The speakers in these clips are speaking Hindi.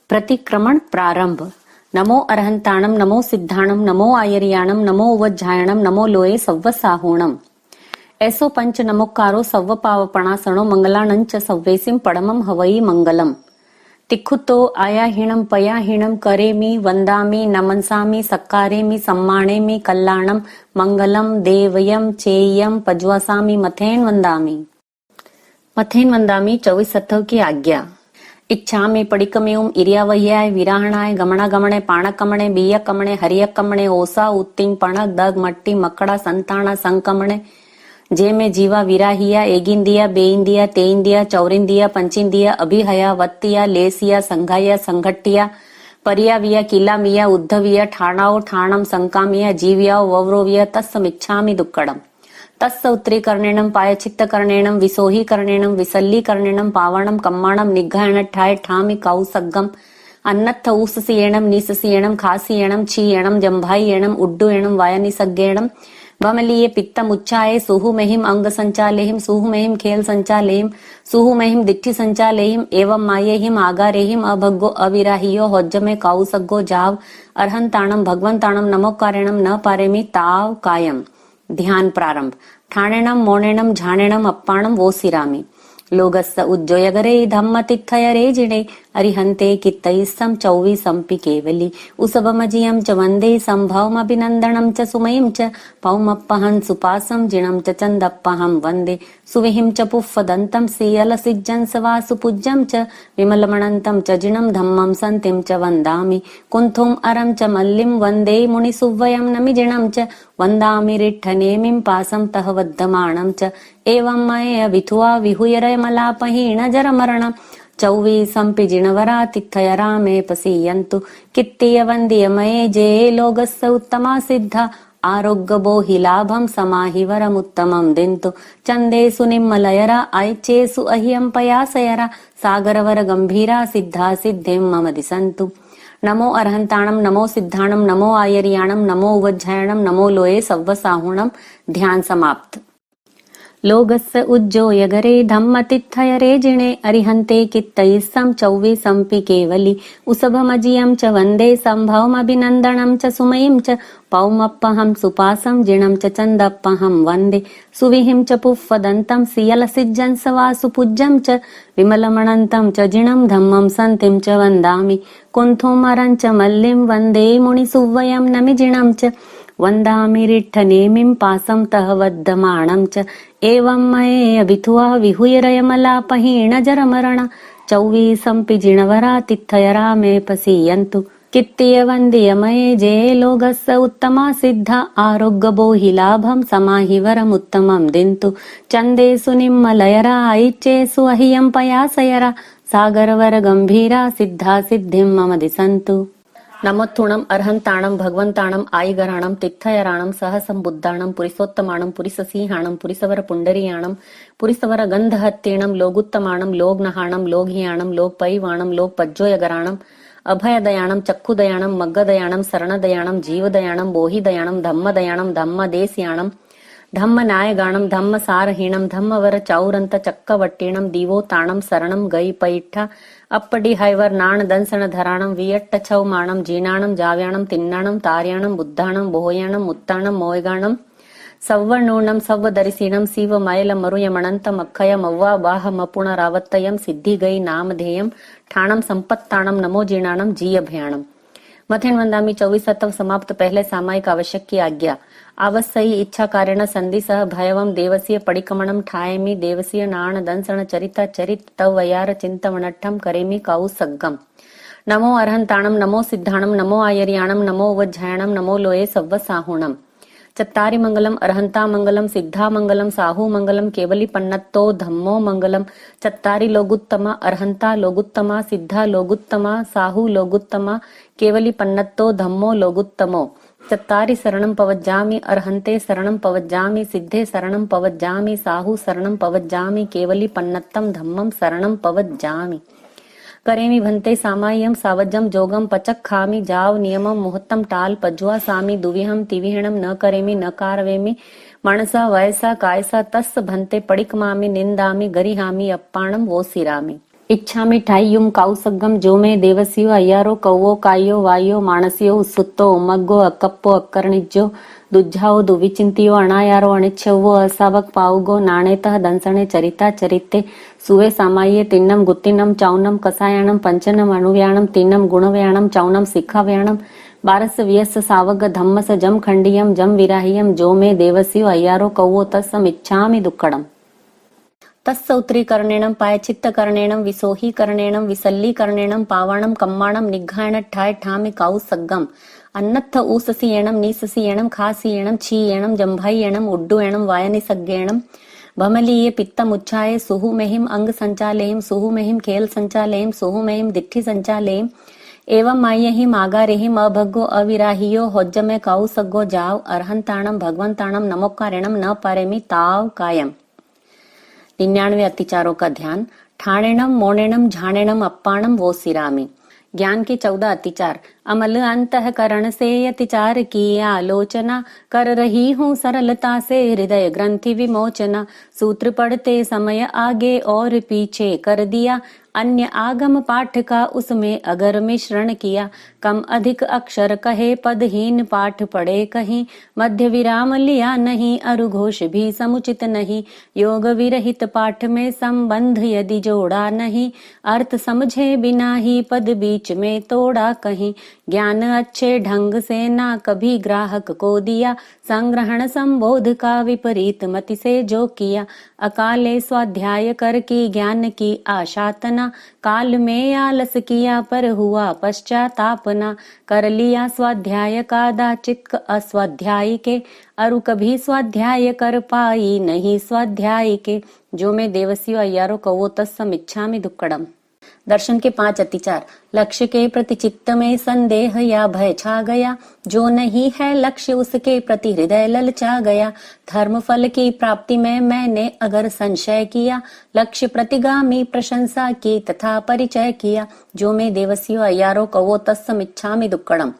प्रतिक्रमण प्रारंभ। नमो अरहंताणम, नमो सिद्धाणम, नमो आयर्याणम, नमो उवज्जायणम, नमो लोये सव्वसाहुणम। ऐसो पंच नमोकारो सव्व पावपणासणो मंगलानंच सव्वेसिम पडमम हवई मंगलम। तिखुतो आयाहीणम पयाहीणम करेमि वंदामि नमनसामि सक्कारेमि सम्मानेमि कल्याणम मंगलम देवयम चेयम पज्वासामि मथेन वंदामि। मथेन वंदामि 24 सत्थव की आज्ञा। इच्छा में पडिकमेउम इरियावह्याय विराहणाय गमणा गमणे पाणकमणे बियकमणे हरियकमणे ओसा उत्तिंग पणक दग मट्टी मकड़ा संताणा संकमणे जे में जीवा विराहिया एगिंदिया बेइंदिया तेइंदिया चौरिंदिया पंचिंदिया अभिहया वत्तिया लेसिया संघाया संघट्टिया परियाविया किलामिया उद्धविया ठाणाओ ठाणम संकामिया जीव्याओ वव्रोविया तस्समिच्छामि दुक्कडम। तस्य उत्तरीकरणेनं पायचित्तकरणेनं विसोहीकरणेनं विसल्लीकरणेनं पावणं कम्माणं निघ्घायणठाय ठामि कौसग्गम अन्नत्थ ऊससीयेणं निससीयेणं खासीयेणं छीयेणं जंभायेणं उड्डुयेणं वायनिसग्गेणं भमलीये पित्तमुच्चाये सुहुमेहिम अंग संचालेहिम सुहुमेहिम खेल संचालेहिम सुहुमेहिम दिट्ठि संचालेहिम एवं मायेहिम आगारेहिम अभग्गो अविराहियो होज्जमे कौसग्गो जाव अर्हंताणं भगवंताणं नमोकारेणं न पारेमि ताव कायम। ध्यान प्रारंभ। ठाणेणं मोणेणं झाणेणं अप्पाणं वोसिरामि। लोगस्य उज्जोयगरे धम्म तित्थयरे जिणे अरिहन्ते कित्तैस्सं चौवीसंपि केवली उसभमजियं च वन्दे संभवमभिनन्दनं च सुमयं च पौमप्पहं सुपासं जिणं च चन्दप्पहं वन्दे सुविहिं च पुफ्फदन्तं सियलसिज्जं सवासुपूज्यं च विमलमणन्तं च जिणं धम्मं सन्तिं च वन्दामि कुन्थुम् अरं च मल्लिं वन्दे मुनिसुव्वयं नमिजिणं च वन्दामि रिट्ठनेमिं पासं तः वद्धमाणं च एवं मये अभिथुआ विहुयरमलापहीण जरमरणम् चौवीसंपि जिणवरा तिथय रामे पसीयन्तु कित्तीय वन्द्य मये जे लोगस्य उत्तमा सिद्धा आरोग्य बोहि लाभं समाहि वरमुत्तमं दिन्तु चन्देषु निम्मलयरा ऐचेषु अह्यं पयासयरा सागरवर गंभीरा सिद्धा सिद्धिं मम दिसन्तु। नमो अरहंताणं, नमो सिद्धाणं, नमो आयर्याणं, नमो उवज्जायणं, नमो लोये सव्वसाहुणं। ध्यान समाप्त। लोगस्य उज्जोयगरे धम्म तित्थयरे जिणे अरिहन्ते कित्तैस्सं चौवीसंपि केवली उसभमजियं च वन्दे संभवमभिनन्दनं च सुमयीं च पौमप्पहं सुपासं जिणं च चन्दप्पहं वन्दे सुविहिं च पुफ्फदन्तं सियलसिज्जं सवासुपूज्यं च विमलमणन्तं च जिणं धम्मं सन्तिं च वन्दामि कुन्थुमरं च मल्लिं वन्दे मुनिसुव्वयं नमिजिणं च वन्दामि रिट्ठनेमिं पासं तः वद्धमाणं च एवं मये अभिथुआ विहुयरयमलापहीण जरमरण चौवीसंपि जिणवरा तिथय रामे पसीयन्तु कित्तीय वन्द्य मये जे लोगस्य उत्तमा सिद्धा आरोग्य बोहि लाभं समाहि वरमुत्तमं दिन्तु चन्देषु निम्मलयरा ऐचेषु अह्यं पयासयरा सागरवर गंभीरा सिद्धा सिद्धिं मम दिसन्तु। नमोत्थुणम अर्हंताणम भगवंताणम आईगराणम तित्थयराणम सहसंबुद्धाणम पुरिसोत्तमाणम पुरिससिंहाणम पुरिसवर पुंडरीयाणम पुरिसवर गंधहत्येणम लोगुत्तमाणम लोगनहाणम लोकहियाणम लोकपैवाणम लोकपज्जोयगराणम अभयदयाणम चक्षुदयाणम मग्गदयाणम शरणदयाणम जीवदयाणम बोहिदयाणम धम्मदयाणम धम्मदेस्याणम धम्मनायगाणम धम्मसारहीणम धम्मवर चौरंत चक्कवट्टीणम दीवोताणम शरणम गई पैठा अप्पडी हैवर नाण दंसण धराणम वियट्ट छवमाणम जीनाणम जाव्याणम तिन्नाणम तार्याणम बुद्धाणम बोहयाणम मुत्ताणम मोयगाणम सव्वर्णूर्णम सव्वदरिसीणम शिव मयल मरुयमणंतम अक्षयम अव्वा बाह मपुण रावत्तयम सिद्धि गई नामधेयम ठाणम संपत्ताणम नमो जीणाणम जीयभयाणम। मथेन वंदामि 24 सत्व समाप्त। पहले सामायिक आवश्यक की आज्ञा। आवश्यई इच्छा कारेण संधि सह भयवम देवसीय पडिकमणम ठायमि देवसीय नाण दंसण चरिता चरित तव वयार चिंतवनट्ठम करेमि कौसग्गम। नमो अरहंताणम, नमो सिद्धाणम, नमो आयर्याणम, नमो उवज्जायणम, नमो लोये सव्वसाहुणम। चत्तारि मंगलम अरहंता मंगलम सिद्धा मंगलम साहू मंगलम केवली पन्नत्तो धम्मो मंगलम। चत्तारि लोगुत्तमा अरहंता लोगुत्तमा सिद्धा लोगुत्तमा साहू लोगुत्तमा केवली पन्नत्तो धम्मो लोगुत्तमो। चत्तारि शरणं पवज्जामि अरहन्ते शरणं पवज्जामि सिद्धे शरणं पवज्जामि साहू शरणं पवज्जामि केवली पन्नत्तं धम्मं शरणं पवज्जामि। करेमि भन्ते सामाय्यम सावज्जम जोगम पचक खामि जाव नियमम मुहूर्तम टाल पज्वा सामी दुविहम तिविहणम न करेमि न कारवेमि मनसा वयसा कायसा तस् भन्ते पडिकमामि निंदामि गरिहामि अप्पाणम वोसिरामि। इच्छा मिठाइयुम काउसग्गम जो में देवसियो अय्यारो कौवो कायो वायो मानसियो उत्सुत्तो उमग्गो अक्कप्पो अक्कर्णिज्जो दुज्जाओ दुविचिंतियो अणायारो अणिच्छवो असावक पाउगो नाणेतः दंसणे चरिता चरिते सुवे सामाये तिन्नम गुत्तिनम चौनम कसायाणम पंचनम अणुव्याणम तिन्नम गुणव्याणम चौनम सिक्खाव्याणम बारस व्यस सावग धम्मस जम खंडियम जम विराहियम जो में देवसियो अय्यारो कौवो तस्सम इच्छामि दुक्कडम तत्सौत्रीकरणेणं पायचित्तकरणेणं विसोहीकरणेणं विसल्लीकरणेणं पावणं कम्माणं निघ्घायण ठाय ठामि काउसग्गम अन्नत्थ ऊससीयणं नीससीयणं खासीयणं छीयणं जंभायणं उड्डुयणं वायनिसग्गेणं भमलीये पित्तमुच्चाये सुहुमेहिम अंग संचालेहिम सुहुमेहिम खेल संचालेहिम सुहुमेहिम दिट्ठी संचालेहिम एवं मायहिम आगारेहिम अभग्गो अविराहियो होज्जमे काउसग्गो जाव अर्हंताणं भगवंताणं नमोकारेणं न पारेमि ताव कायम। 99 अतिचारों का ध्यान। ठाणेणम मोणेणम झाणेणम अप्पाणम वो सिरामी। ज्ञान के 14 अतिचार। अमल अंतःकरण से अतिचार की आलोचना कर रही हूँ सरलता से हृदय ग्रंथि विमोचना। सूत्र पढ़ते समय आगे और पीछे कर दिया अन्य आगम पाठ का उसमें अगर मिश्रण किया। कम अधिक अक्षर कहे पदहीन पाठ पढ़े कहीं मध्य विराम लिया नहीं अरुघोष भी समुचित नहीं। योग विरहित पाठ में संबंध यदि जोड़ा नहीं अर्थ समझे बिना ही पद बीच में तोड़ा कहीं। ज्ञान अच्छे ढंग से ना कभी ग्राहक को दिया संग्रहण संबोध का विपरीत मति से जो किया। अकाले स्वाध्याय कर की ज्ञान की आशातना काल में आलस किया पर हुआ पश्चातापना। कर लिया स्वाध्याय का दाचित अस्वाध्यायी के अरु कभी स्वाध्याय कर पाई नहीं स्वाध्याय के। जो में देवसियो अय्यारो कवो तत्सम इच्छामि दुक्कडम। दर्शन के 5 अतिचार। लक्ष्य के प्रति चित्त में संदेह या भय छा गया जो नहीं है लक्ष्य उसके प्रति हृदय ललचा गया। धर्म फल की प्राप्ति में मैंने अगर संशय किया लक्ष्य प्रतिगामी प्रशंसा की तथा परिचय किया। जो में देवसियो अय्यारो कवो तत्सम इच्छामि दुक्कडम।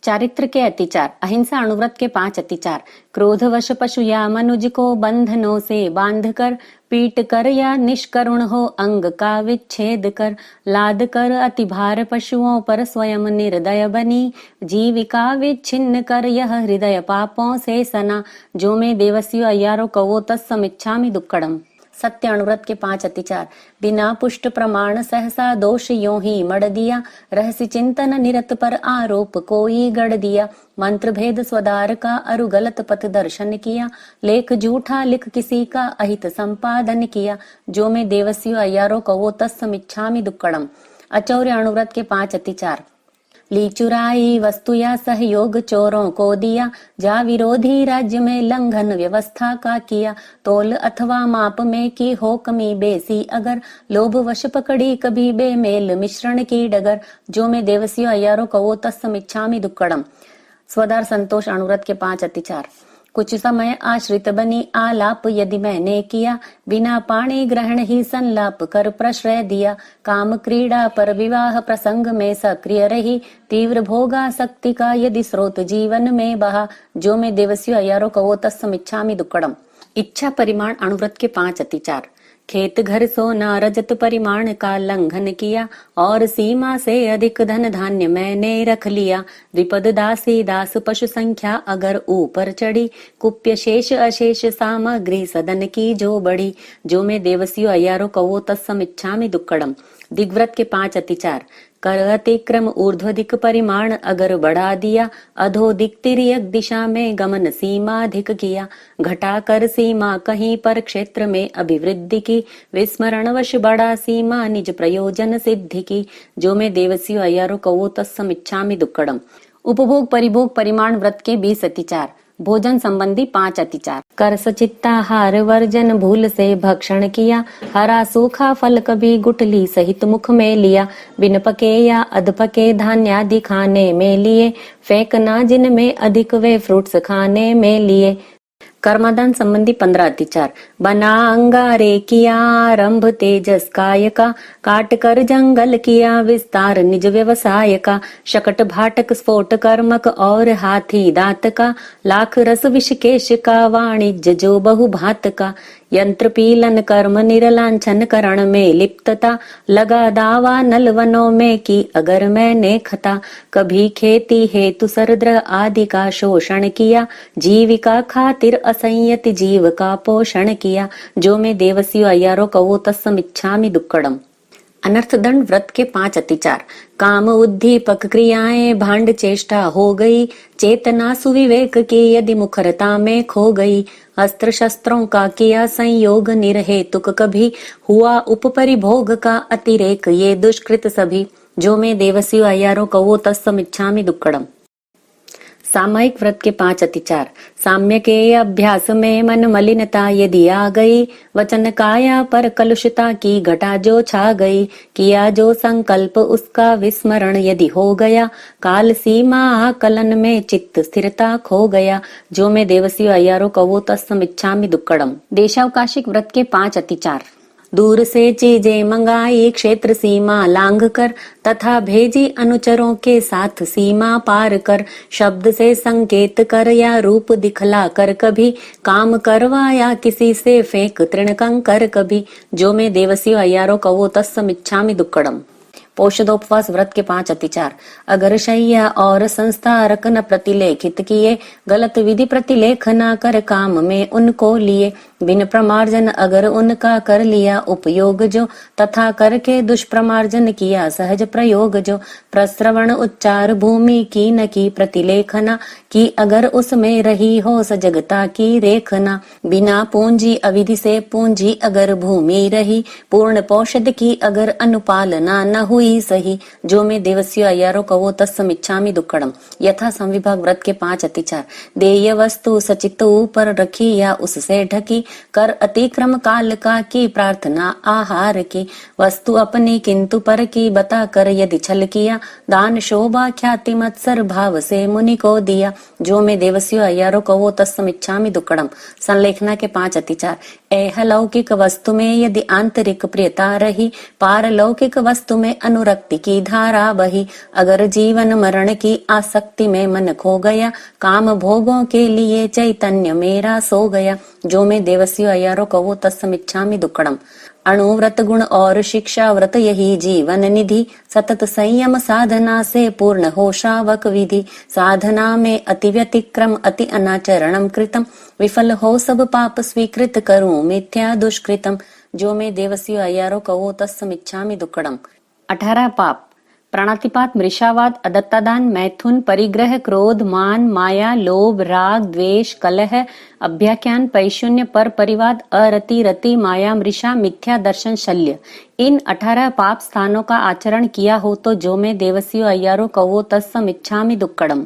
चारित्र के अतिचार। अहिंसा अणुव्रत के 5 अतिचार। क्रोधवश पशु या मनुज को बंधनों से बांध कर पीट कर या निष्करुण हो अंग का विच्छेद कर लाद कर अति भार पशुओं पर स्वयं निर्दय बनी जीविका विच्छिन्न कर यह हृदय पापों से सना। जो में देवसियो अय्यारो कवो तत्सम इच्छामि दुक्कडम। सत्य अणुव्रत के 5 अतिचार। बिना पुष्ट प्रमाण सहसा दोष यों ही मड़ दिया रहस्य चिंतन निरत पर आरोप कोई गढ़ दिया। मंत्र भेद स्वदार का अरु गलत पथ दर्शन किया लेख झूठा लिख किसी का अहित संपादन किया। जो में देवसियो अय्यारो कवो तत्सम इच्छामि दुक्कडम। अचौर्य अणुव्रत के 5 अतिचार। ली चुराई वस्तु या सहयोग चोरों को दिया जा विरोधी राज्य में लंघन व्यवस्था का किया। तोल अथवा माप में की हो कमी बेसी अगर लोभ वश पकड़ी कभी बेमेल मिश्रण की डगर। जो में देवसियो अय्यारो कवो तत्सम इच्छामि दुक्कडम। स्वदार संतोष अणुव्रत के 5 अतिचार। कुछ समय आश्रित बनी आलाप यदि मैंने किया बिना पाणी ग्रहण ही संलाप कर प्रश्रय दिया। काम क्रीड़ा पर विवाह प्रसंग में सक्रिय रही तीव्र भोगासक्ति का यदि स्रोत जीवन में बहा। जो में देवसियो अय्यारो कवो तत्सम इच्छामि दुक्कडम। इच्छा परिमाण अणुव्रत के 5 अतिचार। खेत घर सोना रजत परिमाण का लंघन किया और सीमा से अधिक धन धान्य मैंने रख लिया। द्विपद दासी दास पशु संख्या अगर ऊपर चढ़ी कुप्य शेष अशेष सामग्री सदन की जो बढ़ी। जो में देवसियो अय्यारो कवो तत्सम इच्छामि दुक्कडम। दिग्व्रत के 5 अतिचार। कर अतिक्रम ऊर्ध्वदिक परिमाण अगर बढ़ा दिया अधोदिक तिर्यक दिशा में गमन सीमा अधिक किया। घटा कर सीमा कहीं पर क्षेत्र में अभिवृद्धि की विस्मरणवश बढ़ा सीमा निज प्रयोजन सिद्धि की। जो में देवसियो अय्यारो कवो तत्सम इच्छामि दुक्कडम। उपभोग परिभोग परिमाण व्रत के 20 अतिचार। भोजन संबंधी 5 अतिचार। कर सचित्ताहार वर्जन भूल से भक्षण किया हरा सूखा फल कभी गुठली सहित मुख में लिया। बिन पके या अध पके धान्यादि खाने में लिए फेंकना जिनमें अधिक वे फ्रूट्स खाने में लिए। कर्मदान संबंधी 15 अतिचार। बना अंगारे किया आरंभ तेजस काय का काट कर जंगल किया विस्तार निज व्यवसाय का। शकट भाटक स्फोट कर्मक और हाथी दांत का लाख रस विषकेश का वाणिज्य जो बहु भात का। यंत्र पीलन कर्म निरलांछन करण में लिप्तता, लगा दावा नलवनों में की अगर मैंने खता। कभी खेती हेतु सरद्र आदि का शोषण किया, जीविका खातिर असंयत जीव का पोषण किया। जो मैं देवसियो अय्यारो कवो तत्समिच्छामि दुक्कड़म। अनर्थ दंड व्रत के 5 अतिचार। काम उद्दीपक क्रियाएं भांड चेष्टा हो गई, चेतना सुविवेक की यदि मुखरता में खो गई। अस्त्र शस्त्रों का किया संयोग निरहेतुक कभी, हुआ उपपरिभोग का अतिरेक ये दुष्कृत सभी। जो मैं देवसियो अय्यारो कवो तत्समिच्छामि दुक्कड़म। सामयिक व्रत के 5 अतिचार। साम्य के अभ्यास में मन मलिनता यदि आ गई, वचन काया पर कलुषता की घटा जो छा गई। किया जो संकल्प उसका विस्मरण यदि हो गया, काल सीमा आकलन में चित्त स्थिरता खो गया। जो मैं देवसियो अय्यारो कवो तत्समिच्छामि दुक्कड़म। देशावकाशिक व्रत के 5 अतिचार। दूर से चीजें मंगाई क्षेत्र सीमा लांघ कर, तथा भेजी अनुचरों के साथ सीमा पार कर। शब्द से संकेत कर या रूप दिखला कर कभी, काम करवाया किसी से फेंक तृण कंकर कभी। जो मैं देवसियो अय्यारो कवो तत्समिच्छामि दुक्कड़म। पोषदोपवास व्रत के 5 अतिचार। अगर शैया और संस्था रकन प्रतिलेखित किए, गलत विधि प्रतिलेख न कर काम में उनको लिए। बिन प्रमार्जन अगर उनका कर लिया उपयोग जो, तथा करके दुष्प्रमार्जन किया सहज प्रयोग जो। प्रश्रवण उच्चार भूमि की न की प्रतिलेखना, की अगर उसमें रही हो सजगता की रेखना। बिना पूंजी अविधि से पूंजी अगर भूमि रही, पूर्ण पौषध की अगर अनुपालना न हुई सही। जो मैं देवसियो अय्यारो कवो तत्समिच्छामि दुक्कड़म। यथा संविभाग व्रत के 5 अतिचार। देय वस्तु सचित ऊपर रखी या उससे ढकी, कर अतिक्रम काल का की प्रार्थना आहार की। वस्तु अपनी किंतु पर की बता कर यदि छल किया, दान शोभा ख्याति मत्सर भाव से मुनि को दिया। जो मैं देवसियो अय्यारो कवो तत्समिच्छामि दुक्कड़म। संलेखना के 5 अतिचार। ऐहलौकिक वस्तु में यदि आंतरिक प्रियता रही, पारलौकिक वस्तु में अनुरक्ति की धारा बही। अगर जीवन मरण की आसक्ति में मन खो गया, काम भोगों के लिए चैतन्य मेरा सो गया। जो मैं देवसियो अय्यारो कवो तत्समिच्छामि दुक्कड़म। अणुव्रत गुण और शिक्षा व्रत यही जीवन निधि, सतत संयम साधना से पूर्ण हो श्रावक विधि। साधना में अति व्यतिक्रम अति अनाचरणम कृतम, विफल हो सब पाप स्वीकृत करूं मिथ्या दुष्कृतम। जो मैं देवसियो अय्यारो कवो तत्समिच्छामि दुक्कड़म। 18 पाप। प्राणातिपात, मृषावाद, अदत्तादान, मैथुन, परिग्रह, क्रोध, मान, माया, लोभ, राग, द्वेष, कलह, अभ्याख्यान, पैशून्य, पर परिवाद, अरति, रति, माया, मृषा, मिथ्या दर्शन, शल्य। इन 18 पाप स्थानों का आचरण किया हो तो जो मैं देवसियो अय्यारो कवो तत्समिच्छामि दुक्कड़म।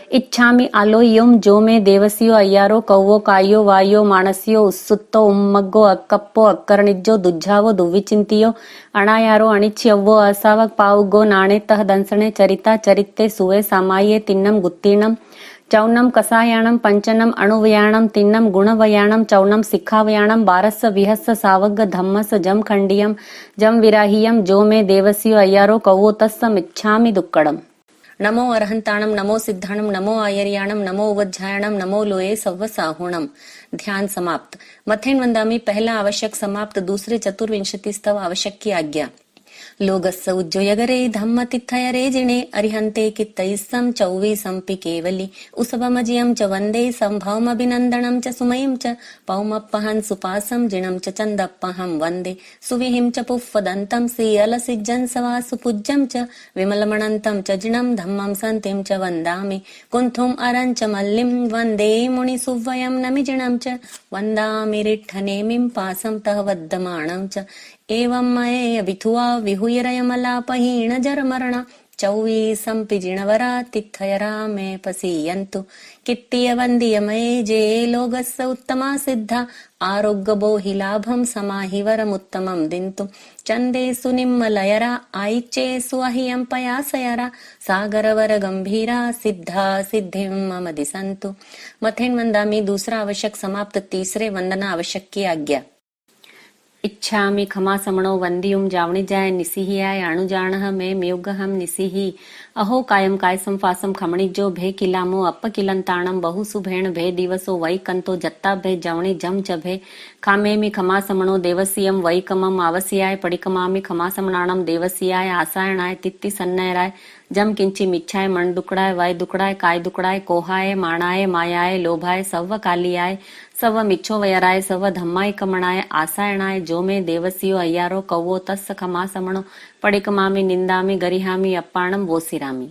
इच्छामि आलोयम। जो मैं देवसियो अय्यारो कव्वो कायो वायो मानसियो उत्सुत्तो उम्मग्गो अक्कप्पो अक्कर्णिज्जो दुज्जावो दुव्विचिंतियो अणायारो अणिच्यव्वो असावक पावुगो नाणेतः दंसणे चरिता चरित्ते सुवे सामाये तिन्नम गुत्तीर्णम चौनम कसायाणम पंचनम अणुवयाणम तिन्नम गुणवयाणम चौनम सिक्खावयाणम बारस विहस सावग धम्मस जम खंडियम जम विराहियम। जो मैं देवसियो अय्यारो कव्वो तत्समिच्छामि दुक्कड़म। नमो अरहंताणम, नमो सिद्धाणम, नमो आयर्याणम, नमो उवज्जायणम, नमो लोये सव्वसाहुणम। ध्यान समाप्त। मथेन वंदामी पहला आवश्यक समाप्त। दूसरे चतुर्विंशति स्तव आवश्यक की आज्ञा। लोगस्स उज्जोयगरे धम्म तिथयरे जिणे अरिहन्ते कित्तयिस्सं चौवीसंपि केवली उसभमजियं च वन्दे संभवमभिनन्दनं च सुमयं च पौमप्पहं सुपासं जिणं च चन्दप्पहं वन्दे सुविहिं च पुष्पदन्तं श्रीयलसिज्जं सवासुपूज्यं च विमलमणन्तं च जिणं धम्मं सन्तिं च वन्दामि कुन्थुम् अरं च मल्लिं वन्दे मुनिसुव्वयं नमिजिणं च वन्दामि रिट्ठनेमिं पासं तः वद्यमाणं च एवं मये विथुआ विहुयरयमलापहीण जरमरण चौवीसंपि जिणवरा तिथयरा मे पसीयन्तु कित्तीय वन्दीय मये जे लोगस्य उत्तमा सिद्धा आरोग्य बोहि लाभं समाहि वरमुत्तमं दिन्तु चन्देषु निम्मलयरा आयिच्येषु अह्यं पयासयरा सागरवर गंभीरा सिद्धा सिद्धिं मम दिसन्तु। मथेन वंदामी दूसरा आवश्यक समाप्त। तीसरे वंदना आवश्यक की आज्ञा। इच्छामि खमा समणो वंदियुम जावणी जाय निसिहियाय अणुजाणः मे म्योगहम निसिहि अहो कायम काय संफासम खमणिजो भे किलामो अप किलंताणम बहु सुभेण भे दिवसो वै कंतो जत्ता भे जवणी जम चभे खामेमि खमासमणो देवसियम वैकमम आवसियाय पडिकमामि खमासमणाणम देवसियाय आसायणाय तित्ति सन्नयराय जम किंची मिच्छाय मन दुकड़ाय वाय दुकड़ाय काय दुकड़ाय कोहाय माणाय मायाय लोभाय सव्व कालियाय सव मिच्छो वयराय सव धम्माय कमणाय आसायणाय जो मे देवसियो अय्यारो कौवो तस्स खमासमणो पडिकमामि निंदामि गरिहामि अप्पाणम वोसिरामि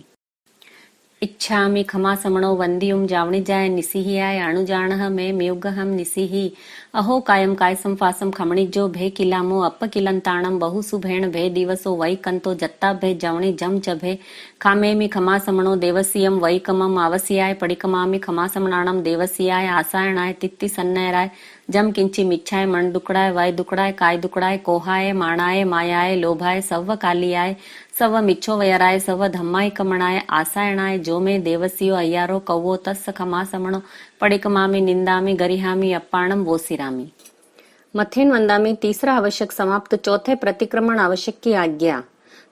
इच्छामि खमासमणो वंदियुम जावणिजाय निसिहियाय अणुजाणः मे म्युगहम निसिहि अहो कायम काय संफासम खमणिजो भे किलामो अप किलंताणम बहु सुभेण भे दिवसो वै कंतो जत्ता भे जवणी जम चभे खामेमि खमासमणो देवसियम वैकमम आवसियाय पडिकमामि खमासमणाणम देवसियाय आसायणाय तित्ति सन्नयराय जम किंची मिच्छाय मन दुकड़ाय वाय दुकड़ाय काय दुकड़ाय कोहाय माणाय मायाय लोभाय सव्व कालियाय सव मिच्छो वयराय सव धम्माय कमणाय आसायणाय जो मे देवसियो अय्यारो कौवो तस्स खमासमणो पडिकमामि निंदामि गरिहामि अप्पाणम वोसिरामि मथेन वंदामि तीसरा आवश्यक समाप्त चौथे प्रतिक्रमण आवश्यक की आज्ञा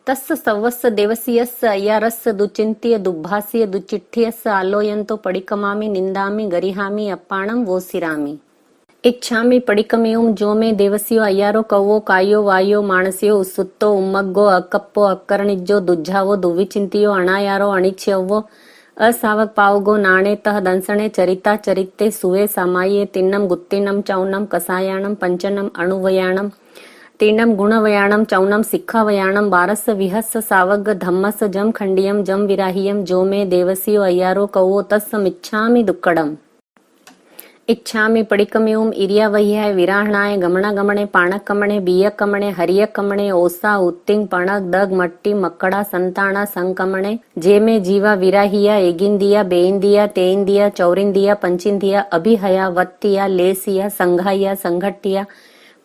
तस्य सवस्य देवसियस्य अय्यारस्य दुचिंत्य दुभास्य दुचिट्ठियस्य आलोयंतो पडिकमामि निंदामि गरिहामि अप्पाणम वोसिरामि इच्छामि पडिकमियुम जो मे देवसियो अय्यारो कौवो कायो वायो माणस्यो उत्सुत्तो उम्मग्गो अकप्पो अक्करणिज्जो दुज्झावो दुविचिंतियो अणायारो अणिच्यवो असावक पावगो नाणे तह दंसणे चरिता चरिते सुवे सामाये तिन्नम गुत्तिनम चौनम कसायाणम पंचनम अणुवयाणम तीनम गुणवयाणम चौनम सिक्खावयाणम बारस विहस्य सावग धम्मस जम खंडियम जम विराहियम जो मे देवसियो अय्यारो कौवो तस्स मिच्छामि दुक्कडम इच्छामि पडिकमियुम इरिया वह्याय विराहणाय गमणा गमणे पाणक कमणे बिय कमणे हरिय कमणे ओसा उत्तिंग पणक दग मट्टी मक्कड़ा संताणा संकमणे जे में जीवा विराहिया एगिंदिया बेइंदिया तेइंदिया चौरिंदिया पंचिंदिया अभिहया वत्तिया लेसिया संघाइया संघट्टिया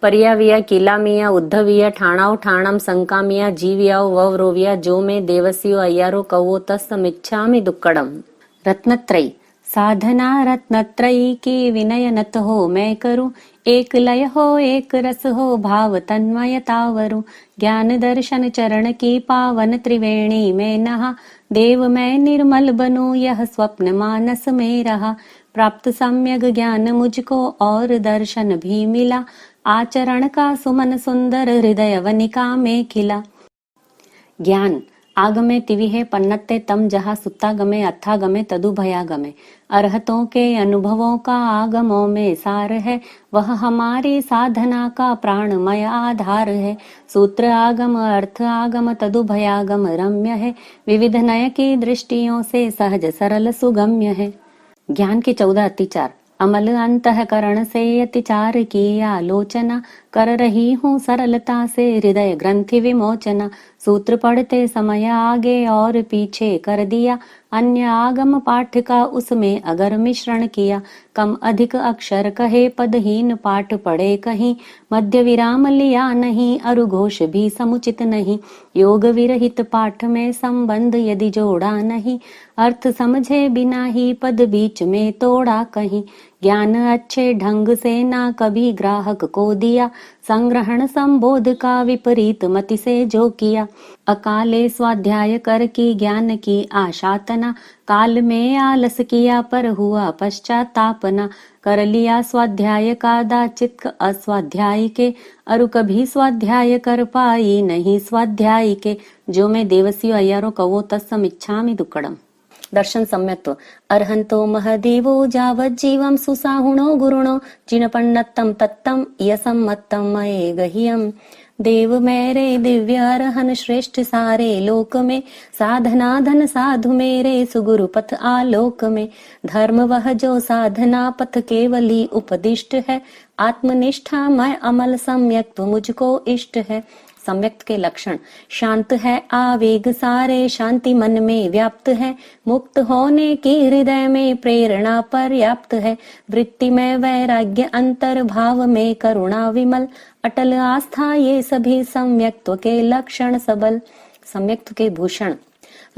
पर्याविया किलामिया उद्धविया ठाणाव ठाणम संकामिया जीविया ववरोविया जो में देवसियो अय्यारो कौवो तस्स मिच्छामि दुक्कडम रत्नत्रयी साधना रत्नत्रयी की विनय नत हो मैं करूं एक लय हो एक रस हो भाव तन्मयतावरु ज्ञान दर्शन चरण की पावन त्रिवेणी में नहा देव मैं निर्मल बनूं यह स्वप्न मानस में रहा प्राप्त सम्यक ज्ञान मुझको और दर्शन भी मिला आचरण का सुमन सुंदर हृदय वनिका में खिला ज्ञान आगमे तिविहे पन्नते तम जहा सुत्ता गमे अथा गमे तदु भया गमे अरहतों के अनुभवों का आगमों में सार है वह हमारी साधना का प्राणमय आधार है सूत्र आगम अर्थ आगम तदु भयागम रम्य है विविध नय की दृष्टियों से सहज सरल सुगम्य है ज्ञान के 14 अतिचार अमल अंतःकरण से अतिचार की आलोचना कर रही हूँ सरलता से हृदय ग्रंथि विमोचना सूत्र पढ़ते समय आगे और पीछे कर दिया अन्य आगम पाठ का उसमें अगर मिश्रण किया कम अधिक अक्षर कहे पदहीन पाठ पढ़े कहीं मध्य विराम लिया नहीं अरुघोष भी समुचित नहीं योग विरहित पाठ में संबंध यदि जोड़ा नहीं अर्थ समझे बिना ही पद बीच में तोड़ा कहीं ज्ञान अच्छे ढंग से ना कभी ग्राहक को दिया संग्रहण संबोध का विपरीत मति से जो किया अकाले स्वाध्याय कर की ज्ञान की आशातना काल में आलस किया पर हुआ पश्चातापना कर लिया स्वाध्याय का दाचित अस्वाध्याय के अरु कभी स्वाध्याय कर पाई नहीं स्वाध्याय के जो मैं देवसियो अय्यारो कवो तत्सम इच्छामि दुक्कडम दर्शन सम्यक्त्व अर्हंतो महदेवो जावज्जीवं सुसाहुणो गुरुणो जिनपन्नत्तं तत्तं यसम्मत्तं मये गह्यं देव मेरे दिव्य अरहन श्रेष्ठ सारे लोक में साधना धन साधु मेरे सुगुरु पथ आलोक में धर्म वह जो साधना पथ केवली उपदिष्ट है आत्मनिष्ठा मैं अमल सम्यक्त्व मुझको इष्ट है सम्यक्त के लक्षण शांत है आवेग सारे शांति मन में व्याप्त है मुक्त होने की हृदय में प्रेरणा पर्याप्त है वृत्ति में वैराग्य अंतर भाव में करुणा विमल अटल आस्था ये सभी सम्यक्त्व के लक्षण सबल सम्यक्त के भूषण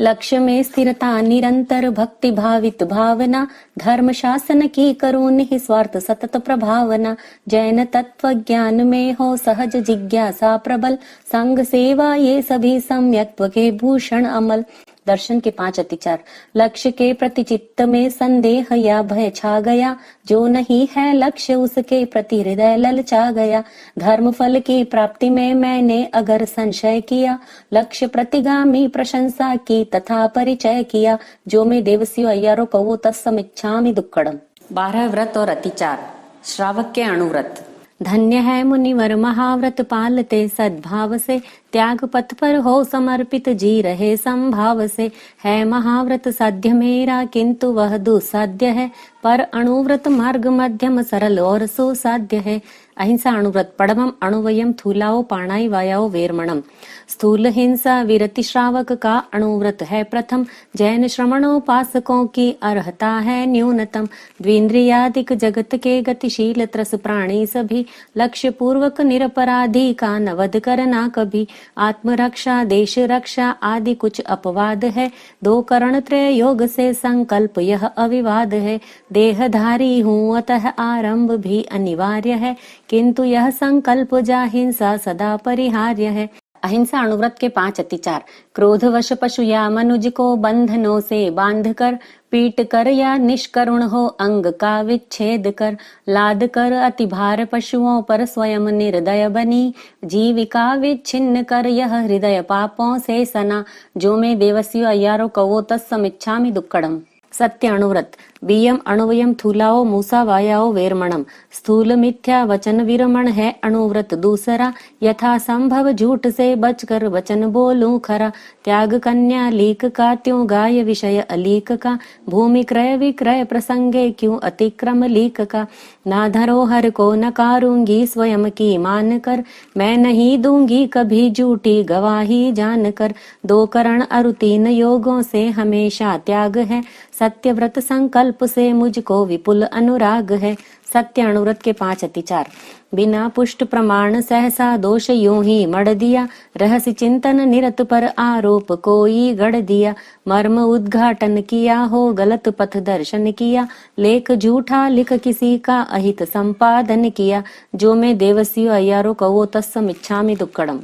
लक्ष्य में स्थिरता निरंतर भक्ति भावित भावना धर्म शासन की करो निस्वार्थ सतत प्रभावना जैन तत्व ज्ञान में हो सहज जिज्ञासा प्रबल संग सेवा ये सभी सम्यक्त्व के भूषण अमल दर्शन के 5 अतिचार। लक्ष्य के प्रति चित्त में संदेह या भय छा गया, जो नहीं है लक्ष्य उसके प्रति हृदय ललचा गया। धर्म फल की प्राप्ति में मैंने अगर संशय किया, लक्ष्य प्रतिगामी प्रशंसा की तथा परिचय किया। जो मैं देवस्यो अय्यारो कहो तत्समिच्छामि दुक्कड़म। 12 व्रत और अतिचार। श्रावक के अणुव्रत। धन्य है मुनिवर महाव्रत पालते सद्भाव से, त्याग पथ पर हो समर्पित जी रहे संभाव से। है महाव्रत साध्य मेरा किंतु वह दुसाध्य है, पर अणुव्रत मार्ग मध्यम सरल और सुसाध्य है। अहिंसा अणुव्रत। पड़वम अणुवयम थूलाओ पाणाई वायाओ वेरमणम। स्थूल हिंसा विरति श्रावक का अणुव्रत है प्रथम, जैन श्रमणोपासकों की अर्हता है न्यूनतम। द्विंद्रियादिक जगत के गतिशील त्रस प्राणी सभी, लक्ष्य पूर्वक निरपराधी का नवध करना कभी। आत्मरक्षा देश रक्षा आदि कुछ अपवाद है, 2 करण त्रय योग से संकल्प यह अविवाद है। देहधारी हूँ अतः आरंभ भी अनिवार्य है, किंतु यह संकल्प जा हिंसा सदा परिहार्य है। अहिंसा अणुव्रत के 5 अतिचार। क्रोधवश पशु या मनुज को बंधनों से बांध कर, पीट कर या निष्करुण हो अंग का विच्छेद कर। लाद कर अति भार पशुओं पर स्वयं निर्दय बनी, जीविका विच्छिन्न कर यह हृदय पापों से सना। जो मैं देवस्यो अय्यारो कहो तत्समिच्छामि दुक्कड़म। सत्य अणुव्रत। बियम अणुवयम थूलाओ मूसा वायाओ वेरमणम। स्थूल मिथ्या वचन विरमण है अणुव्रत दूसरा, यथा संभव झूठ से बचकर वचन बोलूं खरा। त्याग कन्या लीक का त्यों गाय विषय अलीक का, भूमि क्रय विक्रय प्रसंगे क्यों अतिक्रम लीक का। ना धरोहर को नकारूंगी स्वयं की मान कर, मैं नहीं दूंगी कभी झूठी गवाही जान कर। 2 करण अरु 3 योगों से हमेशा त्याग है, सत्यव्रत संकल्प से मुझको विपुल अनुराग है। सत्य अणुव्रत के 5 अतिचार। बिना पुष्ट प्रमाण सहसा दोष यूं ही मड़ दिया, रहस्य चिंतन निरत पर आरोप कोई गढ़ दिया। मर्म उद्घाटन किया हो गलत पथ दर्शन किया, लेख झूठा लिख किसी का अहित संपादन किया। जो मैं देवस्यो अय्यारो कहो तत्समिच्छामि दुक्कड़म।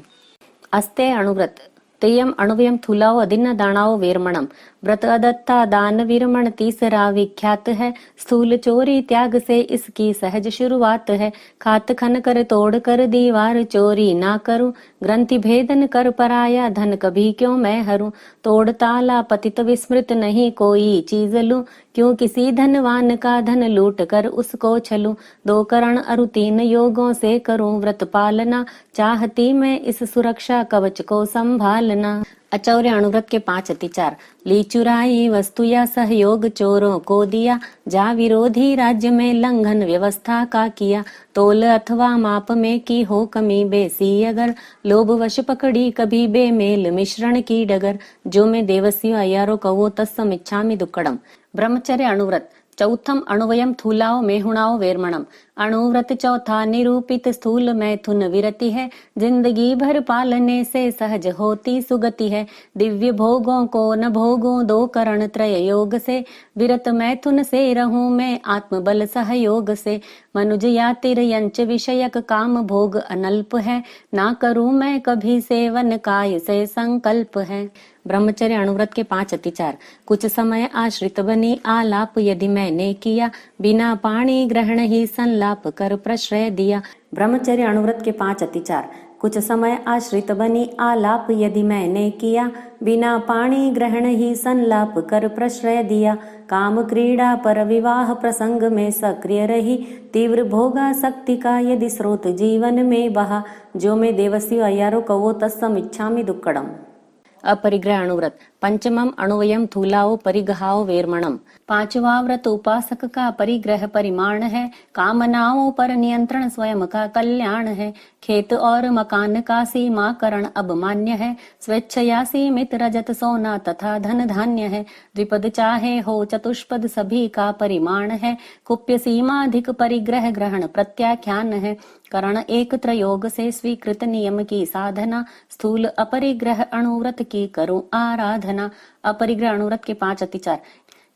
अस्ते अणुव्रत। तेयम अणुवयम थूलाओ अदिन्न दाणाओ वेरमणम। व्रत अदत्ता दान विरमण तीसरा विख्यात है, स्थूल चोरी त्याग से इसकी सहज शुरुआत है। खात खन कर तोड़ कर दीवार चोरी ना करूं, ग्रंथि भेदन कर पराया धन कभी क्यों मैं हरूं। तोड़ ताला पतित विस्मृत नहीं कोई चीज लूं, क्यों किसी धनवान का धन लूट कर उसको छलूं। 2 करण अरु 3 योगों से करूं व्रत पालना, चाहती मैं इस सुरक्षा कवच को संभालना। अचौर्य अणुव्रत के 5 अतिचार। ली चुराई वस्तु या सहयोग चोरों को दिया, जा विरोधी राज्य में लंघन व्यवस्था का किया। तोल अथवा माप में की हो कमी बेसी अगर, लोभ वश पकड़ी कभी बेमेल मिश्रण की डगर। जो मैं देवस्यो अय्यारो कहो तत्समिच्छामि दुक्कड़म। ब्रह्मचर्य अणुव्रत। चौथम अणुवयम थूलाओ मेहुणाओ वेरमणम। अणुव्रत चौथा निरूपित स्थूल मैथुन विरति है, जिंदगी भर पालने से सहज होती सुगति है। दिव्य भोगों को न भोगूं 2 करण त्रय योग से, विरत मैथुन से रहूं मैं आत्मबल सहयोग से। मनुज या तिर्यंच विषयक काम भोग अनल्प है, ना करूं मैं कभी सेवन काय से संकल्प है। ब्रह्मचर्य अणुव्रत के 5 अतिचार। कुछ समय आश्रित बनी आलाप यदि मैंने किया, बिना पाणी ग्रहण ही संलाप कर प्रश्रय दिया। ब्रह्मचर्य अणुव्रत के 5 अतिचार। कुछ समय आश्रित बनी आलाप यदि मैंने किया, बिना पाणी ग्रहण ही संलाप कर प्रश्रय दिया। काम क्रीड़ा पर विवाह प्रसंग में सक्रिय रही, तीव्र भोगासक्ति का यदि स्रोत जीवन में बहा। जो मैं देवस्यो अय्यारो कहो तत्समिच्छामि दुक्कड़म। अपरिग्रह अणुव्रत। पंचमम अणुवयम थूलाओ परिग्रहाओ वेरमणम। 5वां व्रत उपासक का परिग्रह परिमाण है, कामनाओं पर नियंत्रण स्वयं का कल्याण है। खेत और मकान का सीमाकरण अब मान्य है, स्वेच्छया सीमित रजत सोना तथा धन धान्य है। द्विपद चाहे हो चतुष्पद सभी का परिमाण है, कुप्य सीमाधिक परिग्रह ग्रहण प्रत्याख्यान है। करण एक त्रयोग से स्वीकृत नियम की साधना, स्थूल अपरिग्रह अणुव्रत की करूं आराधना। अपरिग्रह अणुव्रत के 5 अतिचार।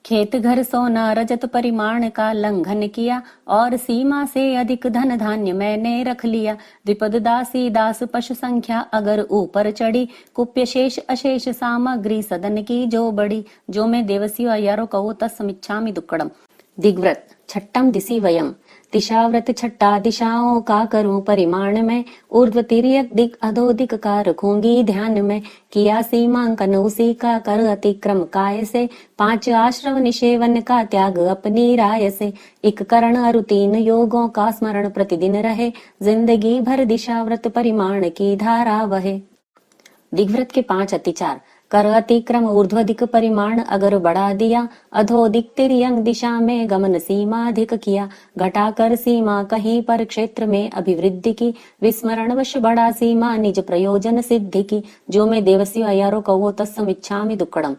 खेत घर सोना रजत परिमाण का लंघन किया, और सीमा से अधिक धन धान्य मैंने रख लिया। द्विपद दासी दास पशु संख्या अगर ऊपर चढ़ी, कुप्य शेष अशेष सामग्री सदन की जो बड़ी। जो मैं देवसी अय्यारो कहो तत्समिच्छामि दुक्कड़म। दिग्व्रत छठम दिशि वयम। दिशाव्रत छठा दिशाओं का करूं परिमाण में, ऊर्ध्व तिर्यक दिक अधो दिक का रखूंगी ध्यान में। किया सीमांकन उसी का कर अतिक्रम काय से, 5 आश्रव निषेवन का त्याग अपनी राय से। एक करण अरु 3 योगों का स्मरण प्रतिदिन रहे, जिंदगी भर दिशाव्रत परिमाण की धारा वहे। दिग्व्रत के 5 अतिचार। कर अतिक्रम ऊर्ध्वदिक परिमाण अगर बढ़ा दिया, अधोदिक तिर्यक दिशा में गमन सीमा अधिक किया। घटाकर सीमा कहीं पर क्षेत्र में अभिवृद्धि की, विस्मरण वश बढ़ा सीमा निज प्रयोजन सिद्धि की। जो मैं देवसी अय्यारो कहो तत्समिच्छामि दुक्कड़म।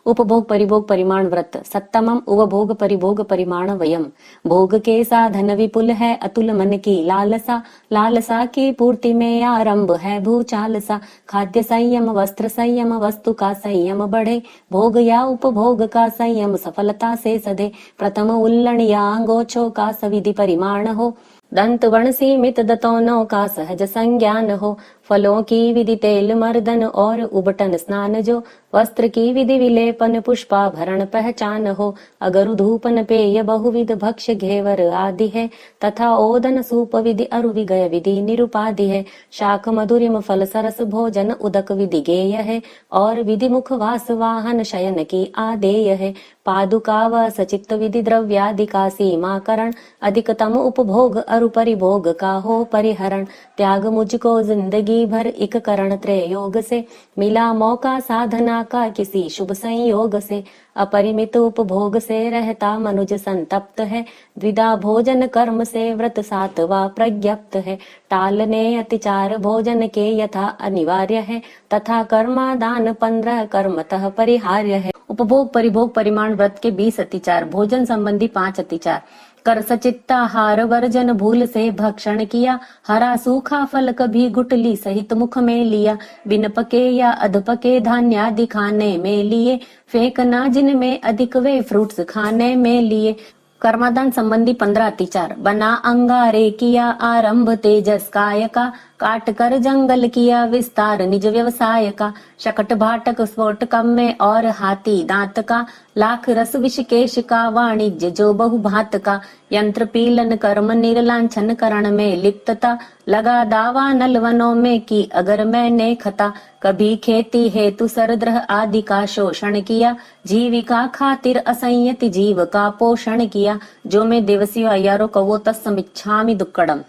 उपभोग परिभोग परिमाण व्रत। सप्तमम उपभोग परिभोग परिमाण वयम। भोग के साधन विपुल है अतुल मन की लालसा, लालसा की पूर्ति में आरंभ है भूचालसा। खाद्य संयम वस्त्र संयम वस्तु का संयम बढ़े, भोग या उपभोग का संयम सफलता से सधे। प्रथम उल्लण या अंगोछो का सविधि परिमाण हो, दंत वर्ण सीमित दतौनों का सहज संज्ञान हो। फलों की विधि तेल मर्दन और उबटन स्नान जो, वस्त्र की विधि विलेपन पुष्पाभरण पहचान हो। अगर धूपन पेय बहुविध भक्ष्य घेवर आदि है, तथा ओदन सूप विधि अरु विगय विधि निरुपाधि है। शाक मधुरिम फल सरस भोजन उदक विधि गेय है, और विधि मुख वास वाहन शयन की आदेय है। पादुका व सचित्त विधि द्रव्यादि का सीमाकरण, अधिकतम उपभोग अरु परिभोग का हो परिहरण। त्याग मुझको जिंदगी भर एक करण त्रय योग से, मिला मौका साधना का किसी शुभ संयोग से। अपरिमित उपभोग से रहता मनुज संतप्त है, द्विधा भोजन कर्म से व्रत 7वां प्रज्ञप्त है। टालने अतिचार भोजन के यथा अनिवार्य है, तथा कर्मादान 15 कर्मतः परिहार्य है। उपभोग परिभोग परिमाण व्रत के 20 अतिचार। भोजन संबंधी 5 अतिचार। कर सचित्ताहार वर्जन भूल से भक्षण किया, हरा सूखा फल कभी गुटली सहित मुख में लिया। बिन पके या अध पके धान्यादि खाने में लिए, फेंकना जिनमें अधिक वे फ्रूट्स खाने में लिए। कर्मादान संबंधी 15 अतिचार। बना अंगारे किया आरंभ तेजस काय का, काट कर जंगल किया विस्तार निज व्यवसाय का। शकट भाटक स्फोटकम में और हाथी दांत का, लाख रस विषकेश का वाणिज्य जो बहुभात का। यंत्र पीलन कर्म निर्लांछन करण में लिप्तता, लगा दावा नलवनों में की अगर मैंने खता। कभी खेती हेतु सरद्रह आदि का शोषण किया, जीविका खातिर असंयति जीव का पोषण किया। जो मैं देवसी अय्यारो कहो तत्समिच्छामि दुक्कड़म।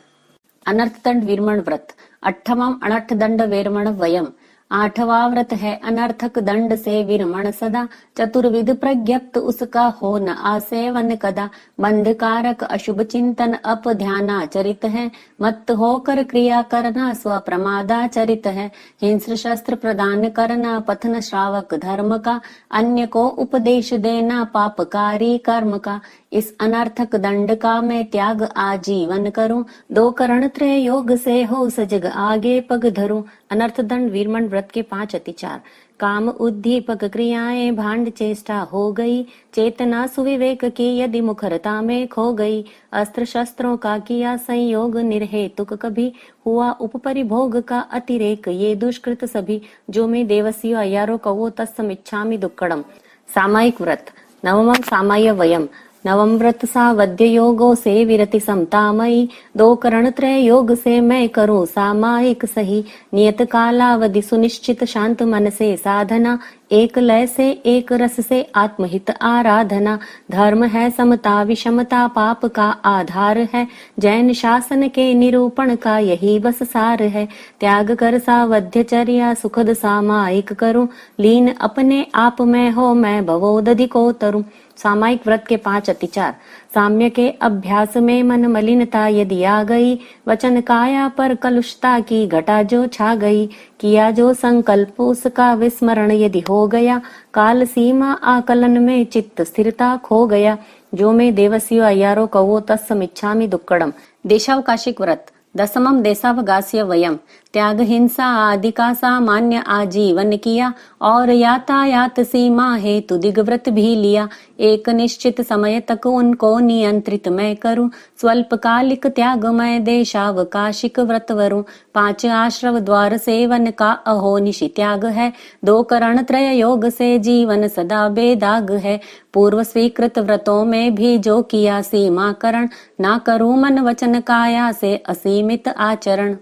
अनर्थ दंड विरमण व्रत। 8वां अनर्थ दंड विरमण वयम। 8वां व्रत है अनर्थक दंड से विरमण सदा, चतुर्विध प्रज्ञप्त उसका हो न आसेवन कदा। बंधकारक अशुभ चिंतन अपध्यानाचरित है, मत होकर क्रिया करना स्वप्रमादाचरित है। हिंस्र शस्त्र प्रदान करना पथन श्रावक धर्म का, अन्य को उपदेश देना पापकारी कर्म का। इस अनर्थक दंड का मैं त्याग आजीवन करूं, 2 करण त्रय योग से हो सजग आगे पग धरूं। अनर्थ दंड वीरमण व्रत के 5 अतिचार। काम उद्दीपक क्रियाएं भांड चेष्टा हो गई, चेतना सुविवेक की यदि मुखरता में खो गई। अस्त्र शस्त्रों का किया संयोग निर्हेतुक कभी, हुआ उपपरिभोग का अतिरेक ये दुष्कृत सभी। जो मैं देवसी अय्यारो कहो तत्समिच्छामि दुक्कड़म। सामायिक व्रत। 9वां सामाय वयम। 9वां व्रत सावध्य योगों से विरति समतामयी, 2 करण त्रय योग से मैं करूं सामायिक सही। नियत कालावधि सुनिश्चित शांत मन से साधना, एक लय से एक रस से आत्महित आराधना। धर्म है समता विषमता पाप का आधार है, जैन शासन के निरूपण का यही बस सार है। त्याग कर सावध्यचर्या सुखद सामायिक करूं, लीन अपने आप में हो मैं भवोदधि को तरूं। सामायिक व्रत के 5 अतिचार। साम्य के अभ्यास में मन मलिनता यदि आ गई, वचन काया पर कलुषता की घटा जो छा गई। किया जो संकल्प उसका विस्मरण यदि हो गया, काल सीमा आकलन में चित्त स्थिरता खो गया। जो मैं देवसी अय्यारो कहो तत्समिच्छामि दुक्कड़म। देशावकाशिक व्रत। 10वां देशावकाशीय वयम। त्याग हिंसा आदि का सामान्य आजीवन किया, और यातायात सीमा हेतु दिग्व्रत भी लिया। एक निश्चित समय तक उनको नियंत्रित मैं करूं, स्वल्पकालिक त्याग मैं देशावकाशिक व्रत वरूं। 5 आश्रव द्वार सेवन का अहोनिशि त्याग है, 2 करण त्रय योग से जीवन सदा बेदाग है। पूर्व स्वीकृत व्रतों में भी जो किया सीमाकरण, ना करूं मन वचन काया से असीमित आचरण।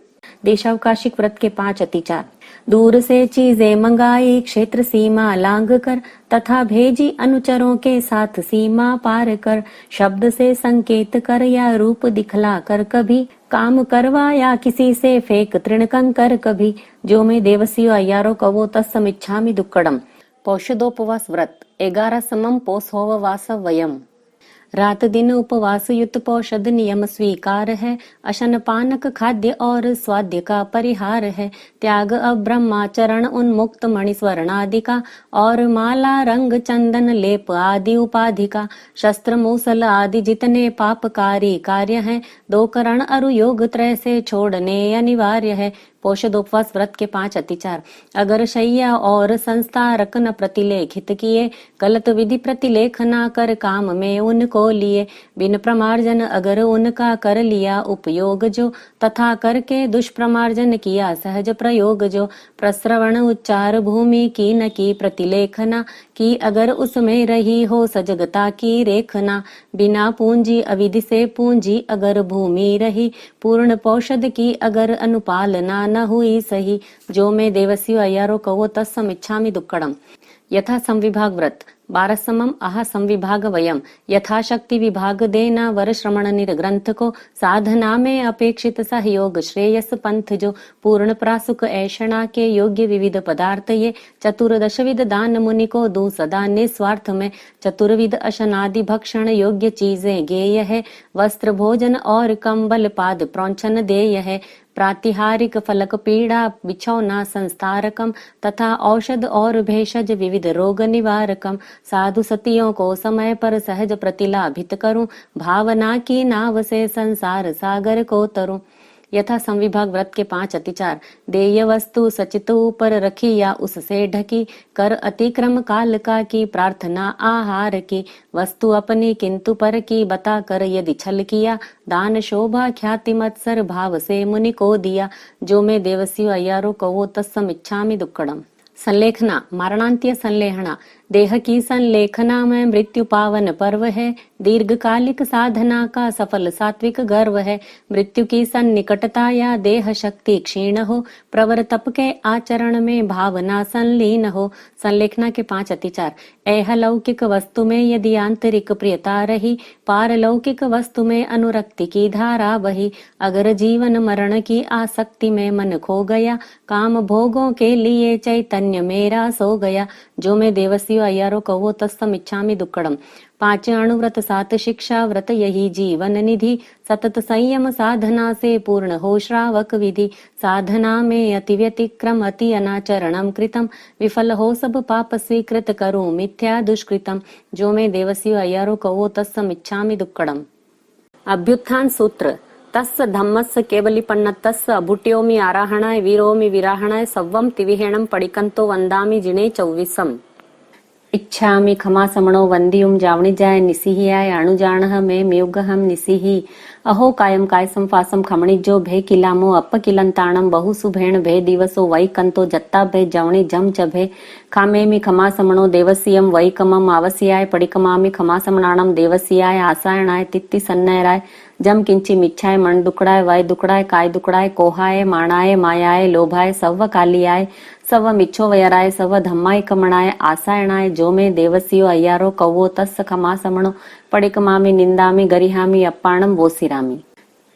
देशावकाशिक व्रत के 5 अतिचार। दूर से चीजें मंगाई क्षेत्र सीमा लांग कर, तथा भेजी अनुचरों के साथ सीमा पार कर। शब्द से संकेत कर या रूप दिखला कर कभी, काम करवाया किसी से फेंक तृण कंकर कभी। जो मैं देवसियो अय्यारो कवो तत्समिच्छामि दुक्कडम। पौषदोपवास व्रत 11 समम पोषोपवास वयम। रात दिन उपवास युक्त पौषद नियम स्वीकार है, अशन पानक खाद्य और स्वाद्य का परिहार है। त्याग अब ब्रह्माचरण उन्मुक्त मणि स्वर्ण आदि का, और माला रंग चंदन लेप आदि उपाधि का। शस्त्र मूसल आदि जितने पापकारी कार्य हैं, 2 करण अरु योग त्रय से छोड़ने अनिवार्य है। पौषदोपवास व्रत के 5 अतिचार। अगर शैया और संस्तारक न प्रतिलेखित किए, गलत विधि प्रतिलेख ना कर काम में उनको लिए। बिन प्रमार्जन अगर उनका कर लिया उपयोग जो, तथा करके दुष्प्रमार्जन किया सहज प्रयोग जो। प्रश्रवण उच्चार भूमि की न की प्रतिलेखना की, अगर उसमें रही हो सजगता की रेखना। बिना पूंजी अविधि से पूंजी अगर भूमि रही, पूर्ण पौषद की अगर अनुपालना न हुई सही। जो मैं देवसियो अय्यारो कवो तत्समिच्छामि दुक्कडम। यथा संविभाग व्रत 12 समम आह संविभाग वयम। यथाशक्ति विभाग देना वर श्रमण निर्ग्रंथ को, साधना में अपेक्षित सहयोग श्रेयस पंथ जो। पूर्ण प्रासुक ऐषणा के योग्य विविध पदार्थ ये, 14 विध दान मुनि को दूं सदा निस्वार्थ में। 14 अशनादि भक्षण योग्य चीजें गेय है, वस्त्र भोजन और कंबल पाद प्रौंछन देय है। प्रातिहारिक फलक पीड़ा बिछौना संस्तारकम, तथा औषध और भेषज विविध रोग निवारकम। साधु सतियों को समय पर सहज प्रतिलाभित करूं, भावना की नाव से संसार सागर को तरूं। यथा संविभाग व्रत के 5 अतिचार। देय वस्तु सचित ऊपर रखी या उससे ढकी, कर अतिक्रम काल का की प्रार्थना आहार की। वस्तु अपनी किंतु पर की बता कर यदि छल किया, दान शोभा ख्याति मत्सर भाव से मुनि को दिया। जो मैं देवसियो अय्यारो कवो तत्समिच्छामि दुक्कडम। संलेखना मारणांत्य संलेहना। देह की संलेखना में मृत्यु पावन पर्व है, दीर्घकालिक साधना का सफल सात्विक गर्व है। मृत्यु की सन्निकटता या देह शक्ति क्षीण हो, प्रवर तप के आचरण में भावना संलीन हो। संलेखना के 5 अतिचार। ऐहलौकिक वस्तु में यदि आंतरिक प्रियता रही, पारलौकिक वस्तु में अनुरक्ति की धारा बही। अगर जीवन मरण की आसक्ति में मन खो गया, काम भोगों के लिए चैतन्य मेरा सो गया। जो मैं देवसियो अय्यारो कवो तत्समिच्छामि दुक्कडम। 5 अणुव्रत 7 शिक्षा व्रत यही जीवन निधि, सतत संयम साधना से पूर्ण हो श्रावक विधि। साधना में अति व्यतिक्रम अति अनाचरणम कृतम, विफल हो सब पाप स्वीकृत करूं मिथ्या दुष्कृतम। जो मैं देवसियो अय्यारो कवो तत्समिच्छामि दुक्कडम। अभ्युत्थान सूत्र। तस्य धम्मस्य केवलिपन्नतस्य अभुट्योमि आराहणाय वीरोमि विराहणाय सव्वम तिविहेणम पडिकंतो वंदामि जिणे 24। इच्छामि खमा समणो वंदियुम जावणी जाय निसिहि आय अणुजाणः में म्युगहम निसिहि। अहो कायम काय संफासम खमणिजो भे किलामो अप किलंताणम बहु सुभेण भे दिवसो वैकंतो जत्ता भे जावणी जम चभे। खामेमि खमा समणो देवसियम वैकमम आवसियाय पडिकमामि खमा समणाणम देवसियाय आसायणाय तित्ति सन्नयराय। जम किंची मिच्छाय मन दुकड़ाय वय दुकड़ाय काय दुकड़ाय कोहाय माणाय मायाय लोभाय सव्व कालियाय सव मिच्छो वयराय सव धम्माय कमणाय आसायणाय। जो मैं देवसियो अय्यारो कवो तस्य खमा समणो पडिकमामि निंदामि गरिहामि अप्पाणम वोसिरामि।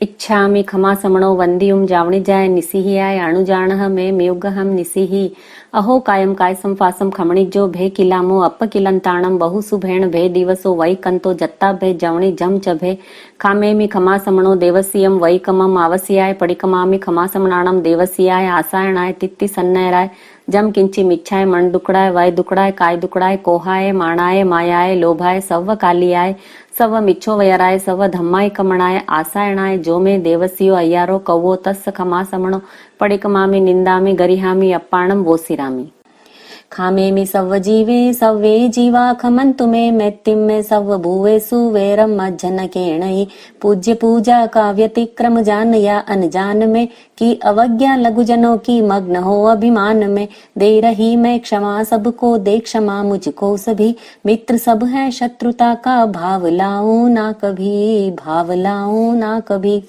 इच्छामि खमा समणो वंदियुम जावणी जाय निसिहि आय अणुजाणः में म्युगहम निसिहि। अहो कायम काय संफासम खमणिजो भे किलामो अप किलंताणम बहु सुभेण भे दिवसो वैकंतो जत्ता भे जावणी जम चभे। खामेमि खमा समणो देवसियम वैकमम आवसियाय पडिकमामि खमा समणाणम देवसियाय आसायणाय तित्ति सन्नयराय। जम किंची मिच्छाय मन दुकड़ाय वय दुकड़ाय काय दुकड़ाय कोहाय माणाय मायाय लोभाय सव्व कालियाय सव मिच्छो वयराय सव धम्माय कमणाय आसायणाय। जो मैं देवसियो अय्यारो कवो तस्य खमा समणो पडिकमामि निंदामि गरिहामि अप्पाणम वोसिरामि। खामेमि सव्वजीवे सव्वे जीवा खमन्तु मे मैत्तिं मे सव्वभुवेषु वैरं मज्जनकेणैः पूज्य पूजा काव्यतिक्रम जान या अनजान में की अवज्ञा लघुजनों की मग्न हो अभिमान में दे रही मैं क्षमा सबको दे क्षमा मुझको सभी मित्र सब है शत्रुता का भाव लाऊं ना कभी भाव लाऊं ना कभी।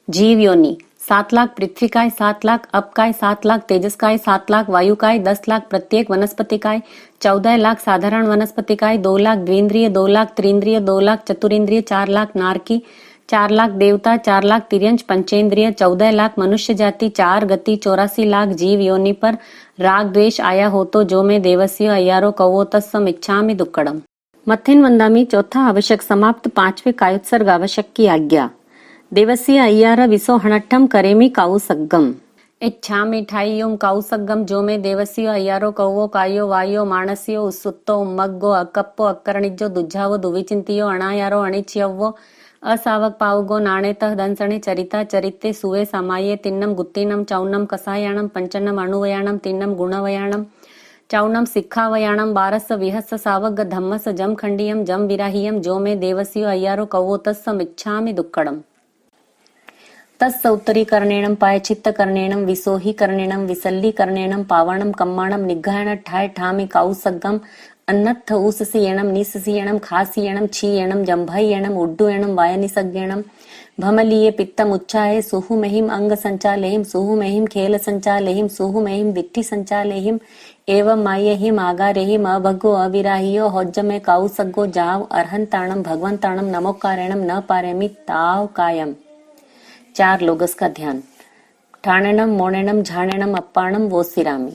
जीव योनि 7 लाख पृथ्वी काय, 7 लाख अप काय, 7 लाख तेजस काय, 7 लाख वायु काय, 10 लाख प्रत्येक वनस्पति काय, 14 लाख साधारण वनस्पति काय, 2 लाख द्विंद्रिय, 2 लाख त्रिंद्रिय, 2 लाख चतुरिंद्रिय, 4 लाख नारकी, 4 लाख देवता, 4 लाख तिर्यंश पंचेंद्रिय, 14 लाख मनुष्य जाति, 4 गति, 84 लाख जीव योनि पर राग द्वेष आया हो तो जो मैं देवस्य अय्यारो कवो तत्सम इच्छामि दुक्कड़म। मथिन वंदामी चौथा आवश्यक समाप्त 5वें कायोत्सर्ग आवश्यक की आज्ञा। देवस्य अय्यार विसो हणट्ठम करेमी काउ सग्गम। इच्छा मिठाइयों काउ सग्गम जो में देवस्य अय्यारो कौवो कायो वायो मानसियो उत्सुत्तो उम्मग्गो अक्कप्पो अक्करणिजो दुज्जावो दुविचिंतियो अणायारो अणिच्यवो असावक पावगो नाणेतः दंसणे चरिता चरिते सुवे समाये तिन्नम गुत्तीनम चौन्नम कसायाणम पंचन्नम अणुवयाणम तिन्नम गुणवयाणम चौनम सिक्खावयाणम बारस विहस सावग धम्मस जम खंडियम जम विराहियम जो में देवस्य अय्यारो कौवो तत्सम इच्छामि दुक्कड़म। तत्सौत्तरीकरणेन पायचित्तकरणेन विसोहीकरणेन विसल्लीकरणेन पावणम कम्माणम निग्घायण ठाय ठामि काउसग्गम अन्नत्थ ऊससीयणम निससीयणम खासीयणम छीयणम जंभयणम उड्डुयणम वायनिसज्ञणम भमलीये पित्तम उच्चाये सुहुमेहिम अंग संचालेहिम सुहुमेहिम खेल संचालेहिम सुहुमेहिम दिट्ठी संचालेहिम एवं मायेहिम आगारेहिम अभगो अविराहियो होज्जमे काउसग्गो जाव अर्हंताणम भगवंताणम नमोकारेणम न पारेमि ताव कायम। 4 लोगस का ध्यान। ठाणेनम मोणेनम झाणेनम अप्पाणम वोसिरामि।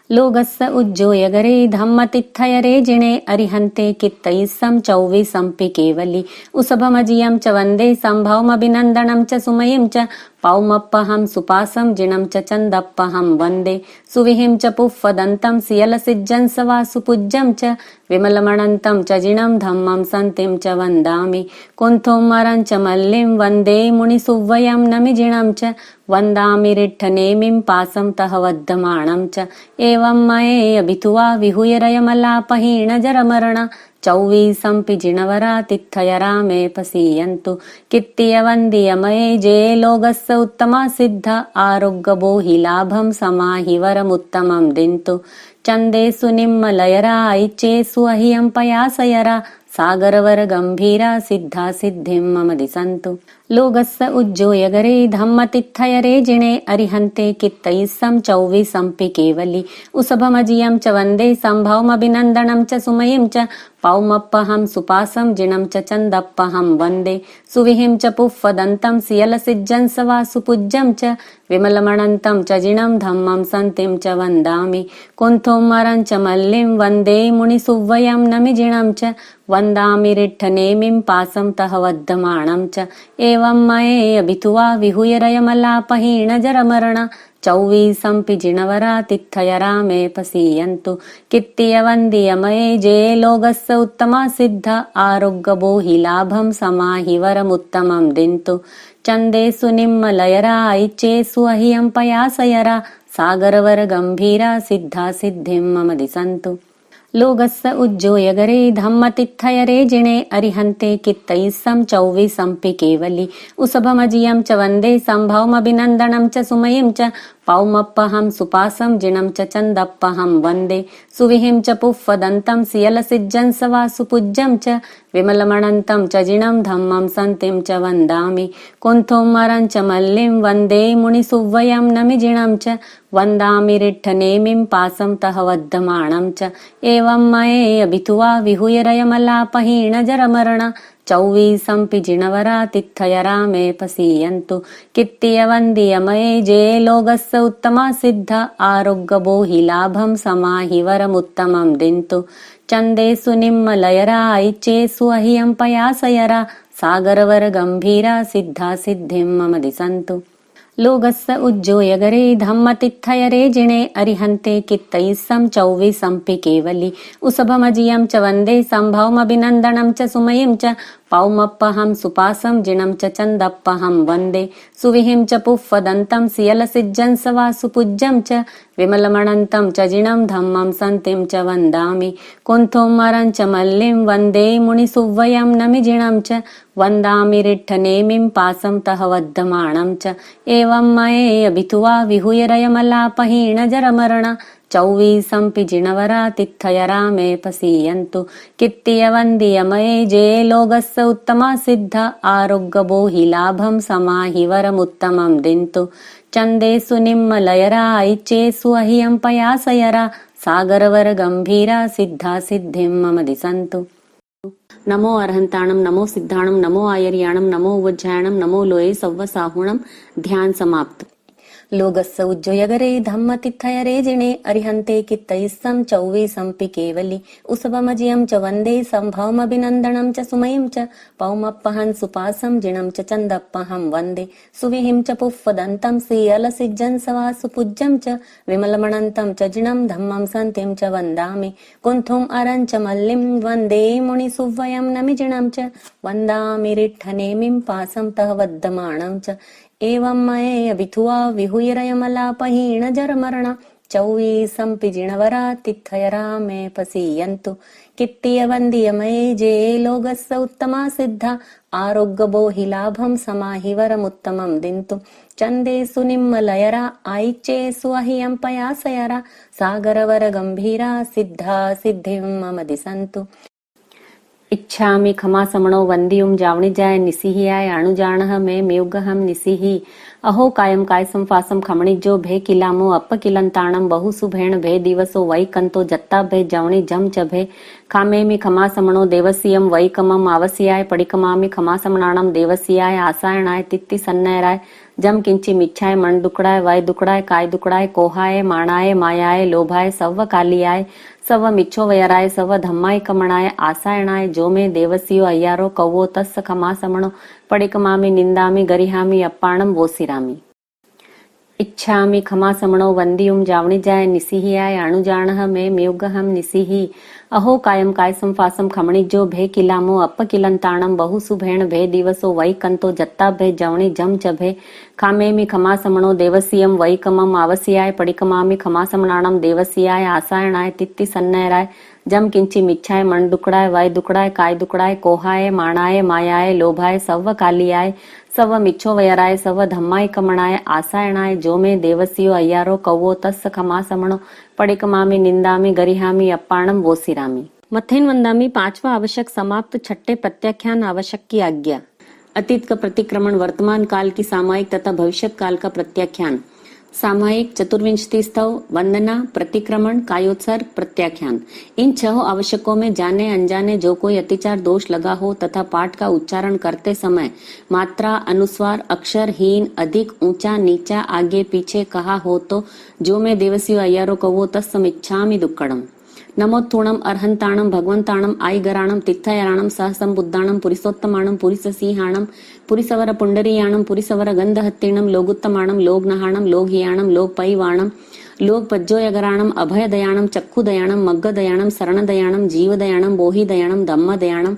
लोगस्य उज्जोय गरे धम्मतित्थयरे जिणे अरिहन्ते कित्तैस्सं चौवीसंपि केवली उसभमजियं च वन्दे सम्भवमभिनन्दनं च सुमयीं च पौमप्पहं सुपासं जिनं च चन्दप्पहं वन्दे सुविहिं च पुफ्फदन्तं सियलसिज्जं स वा सुपूज्यं च विमलमणन्तं च जिनं धम्मं सन्तिं च वन्दामि कुन्थोमरं च मल्लिं वन्दे मुनिसुव्वयं नमिजिणं च वन्दामि रिट्ठनेमिं पासं तः वद्धमाणं च एवं मये अभितुवा विहुयरयमलापहीण जरमरण 24 जिणवरातिथ्ययरा मे पसीयन्तु कित्तियवन्दियमये जे लोगस्य उत्तमा सिद्ध आरोग्य बोहि लाभं समाहि वरमुत्तमं दिन्तु चन्देषु निम्मलयरा ऐच्येषु अह्यं पयासयरा सागरवर गंभीरा सिद्धा सिद्धिं मम दिसन्तु। लोगस्य उज्जोय गरे धम्मतित्थयरे जिणे अरिहन्ते कित्तैस्सं चौवीसंपि केवली उसभमजियं च वन्दे सम्भवमभिनन्दनं च सुमयीं च पौमप्पहं सुपासं जिनं च चन्दप्पहं वन्दे सुविहिं च पुफ्फदन्तं सियलसिज्जं स वा सुपूज्यं च विमलमणन्तं च जिनं धम्मं सन्तिं च वन्दामि कुन्थोमरं च मल्लिं वन्दे मुनिसुव्वयं नमिजिणं च वन्दामि रिट्ठनेमिं पासं तः वद्धमाणं च एवं मये अभितुवा विहुयरयमलापहीण जरमरण 24 जिणवरातिथ्ययरा मे पसीयन्तु कित्तियवन्दियमये जे लोगस्य उत्तमा सिद्ध आरोग्य बोहि लाभं समाहि वरमुत्तमं दिन्तु चन्देषु निम्मलयरा ऐच्येषु अह्यं पयासयरा सागरवर गंभीरा सिद्धा सिद्धिं मम दिसन्तु। लोगस्य उज्जोय गरे धम्मतित्थयरे जिणे अरिहन्ते कित्तैस्सं चौवीसंपि केवली उसभमजियं च वन्दे सम्भवमभिनन्दनं च सुमयीं च पौमप्पहं सुपासं जिनं च चन्दप्पहं वन्दे सुविहिं च पुफ्फदन्तं सियलसिज्जं स वा सुपूज्यं च विमलमणन्तं च जिनं धम्मं सन्तिं च वन्दामि कुन्थोमरं च मल्लिं वन्दे मुनिसुव्वयं नमिजिणं च वन्दामि रिट्ठनेमिं पासं तः वद्धमाणं च एवं मये अभितुवा विहुयरयमलापहीण जरमरण 24 जिणवरातिथ्ययरा मे पसीयन्तु कित्तियवन्दियमये जे लोगस्य उत्तमा सिद्ध आरोग्य बोहि लाभं समाहि वरमुत्तमं दिन्तु चन्देषु निम्मलयरा ऐच्येषु अह्यं पयासयरा सागरवर गंभीरा सिद्धा सिद्धिं मम दिसन्तु। लोगस्य उज्जोय गरे धम्मतित्थयरे जिणे अरिहन्ते कित्तैस्सं चौवीसंपि केवली उसभमजियं च वन्दे सम्भवमभिनन्दनं च सुमयीं च पौमप्पहं सुपासं जिनं च चन्दप्पहं वन्दे सुविहिं च पुष्पदन्तं सियलसिज्जं सवासुपूज्यं च विमलमणन्तं च जिनं धम्मं सन्तिं च वन्दामि कुन्थोमरं च मल्लिं वन्दे मुनिसुव्वयं नमिजिणं च वन्दामि रिट्ठनेमिं पासं तः वद्धमाणं च एवं मयेऽभितुवा विहुयरयमलापहीणजरमरण चौवीसंपि जिणवरा तित्थयरा मे पसीयन्तु कित्तियवन्दियमये जे लोगस्य उत्तमा सिद्ध आरोग्यबोहि लाभं समाहि वरमुत्तमं दिन्तु चन्देषु निम्मलयरा ऐच्येषु अह्यं पयासयरा सागरवर गंभीरा सिद्धा सिद्धिं मम दिसन्तु। नमो अरहंताणम नमो सिद्धाणम नमो आयर्याणम नमो उज्जयाणम नमो लोये सव्वसाहुणम। ध्यान समाप्त। लोगस्य उज्जयगरे धम्म तिथयरे जिणे अरिहन्ते कित्तयिस्सं चौवीसंपि केवली उसवमजियं च वन्दे संभवमभिनन्दनं च सुमयं च पौमप्पहं सुपासं जिणं च चन्दप्पहं वन्दे सुविहिं च पुष्पदन्तं सियलसिज्जं सवासुपूज्यं च विमलमणन्तं च जिणं धम्मं सन्तिं च वन्दामि कुन्थुम् अरं च मल्लिं वन्दे मुनिसुव्वयं नमिजिणं च वन्दामि रिट्ठनेमिं पासं तः वद्धमाणं च एवं मयेऽभिथुवा विहुयरयमलापहीणजरमरण चौवीसंपि जिणवरा तित्थयरा मे पसीयन्तु कित्तियवन्दियमये जे लोगस्य उत्तमा सिद्धा आरोग्यबोहि लाभं समाहि वरमुत्तमं दिन्तु चन्देषु निम्मलयरा ऐच्येषु अह्यं पयासयरा सागरवर गंभीरा सिद्धा सिद्धिं मम दिसन्तु। इच्छामि खमा समणो वंदियुम जावणी जाय निसिहियाय अणुजाणः मे मेयुगहम निसिहि अहो कायम कायसम फासम खमणिजो भे किलामो अप किलंताणम बहुसु भेण भे दिवसो वै कंतो जत्ता भे जावणी जम च भे खामेमि खमा समणो देवसियम वै कमम आवसियाय पडिकमामि खमा समणाणम देवसियाय आसायणाय तित्ति सन्नयराय जम किंची मिच्छाय मन दुकड़ाय वय दुकड़ाय काय दुकड़ाय कोहाय माणाय मायाय लोभाय सव्व कालियाय सव मिच्छो वयराय सव धम्माय कमणाय आसायणाय जो मे देवसियो अय्यारो कौवो तस्स खमा समणो पडिकमामि निंदामि गरिहामि अप्पाणम वोसिरामि। इच्छामि खमा समणो वंदियुम जावणी जाय निसिहियाय अणुजाणः मे मेयुगहम निसिहि अहो कायम कायसम फासम खमणिजो भे किलामो अप किलंताणम बहुसु भेण भे दिवसो वै कंतो जत्ता भे जावणी जम च भे खामेमि खमा समणो देवसियम वै कमम आवसियाय पडिकमामि खमा समणाणम देवसियाय आसायणाय तित्ति सन्नयराय जम किंची मिच्छाय मन दुकड़ाय वय दुकड़ाय काय दुकड़ाय कोहाय माणाय मायाय लोभाय सव्व कालियाय सव मिच्छो वयराय सव धम्माय कमणाय आसायणाय जो मे देवसियो अय्यारो कौवो तस्स खमा समणो पडिकमामि निंदामि गरिहामि अप्पाणम वोसिरामि। मथेन वंदामि। पांचवा आवश्यक समाप्त। छठे प्रत्याख्यान आवश्यक की आज्ञा। अतीत का प्रतिक्रमण, वर्तमान काल की सामायिक तथा भविष्य काल का प्रत्याख्यान। सामायिक चतुर्विंशति स्तव, वंदना, प्रतिक्रमण, कायोत्सर्ग, प्रत्याख्यान। इन 6 आवश्यकों में जाने अनजाने जो कोई अतिचार दोष लगा हो तथा पाठ का उच्चारण करते समय मात्रा, अनुस्वार, अक्षर हीन, अधिक, ऊंचा, नीचा, आगे पीछे कहा हो तो जो मैं देवसियो अय्यारो कवो तत्समिच्छामि दुक्कड़म। नमोत्थूणम अर्हंताणम भगवंताणम आईगराणम तित्थयराणम सहसंबुद्धाणम पुरिसोत्तमाणम पुरिससिंहाणम पुरिसवर पुंडरीयाणम पुरिसवर गंधहत्तीणम लोगुत्तमाणम लोगनहाणम लोकहियाणम लोकपैवाणम लोकपज्जोयगराणम अभयदयाणम चक्षुदयाणम मग्गदयाणम शरणदयाणम जीवदयाणम बोहिदयाणम धम्मदयाणम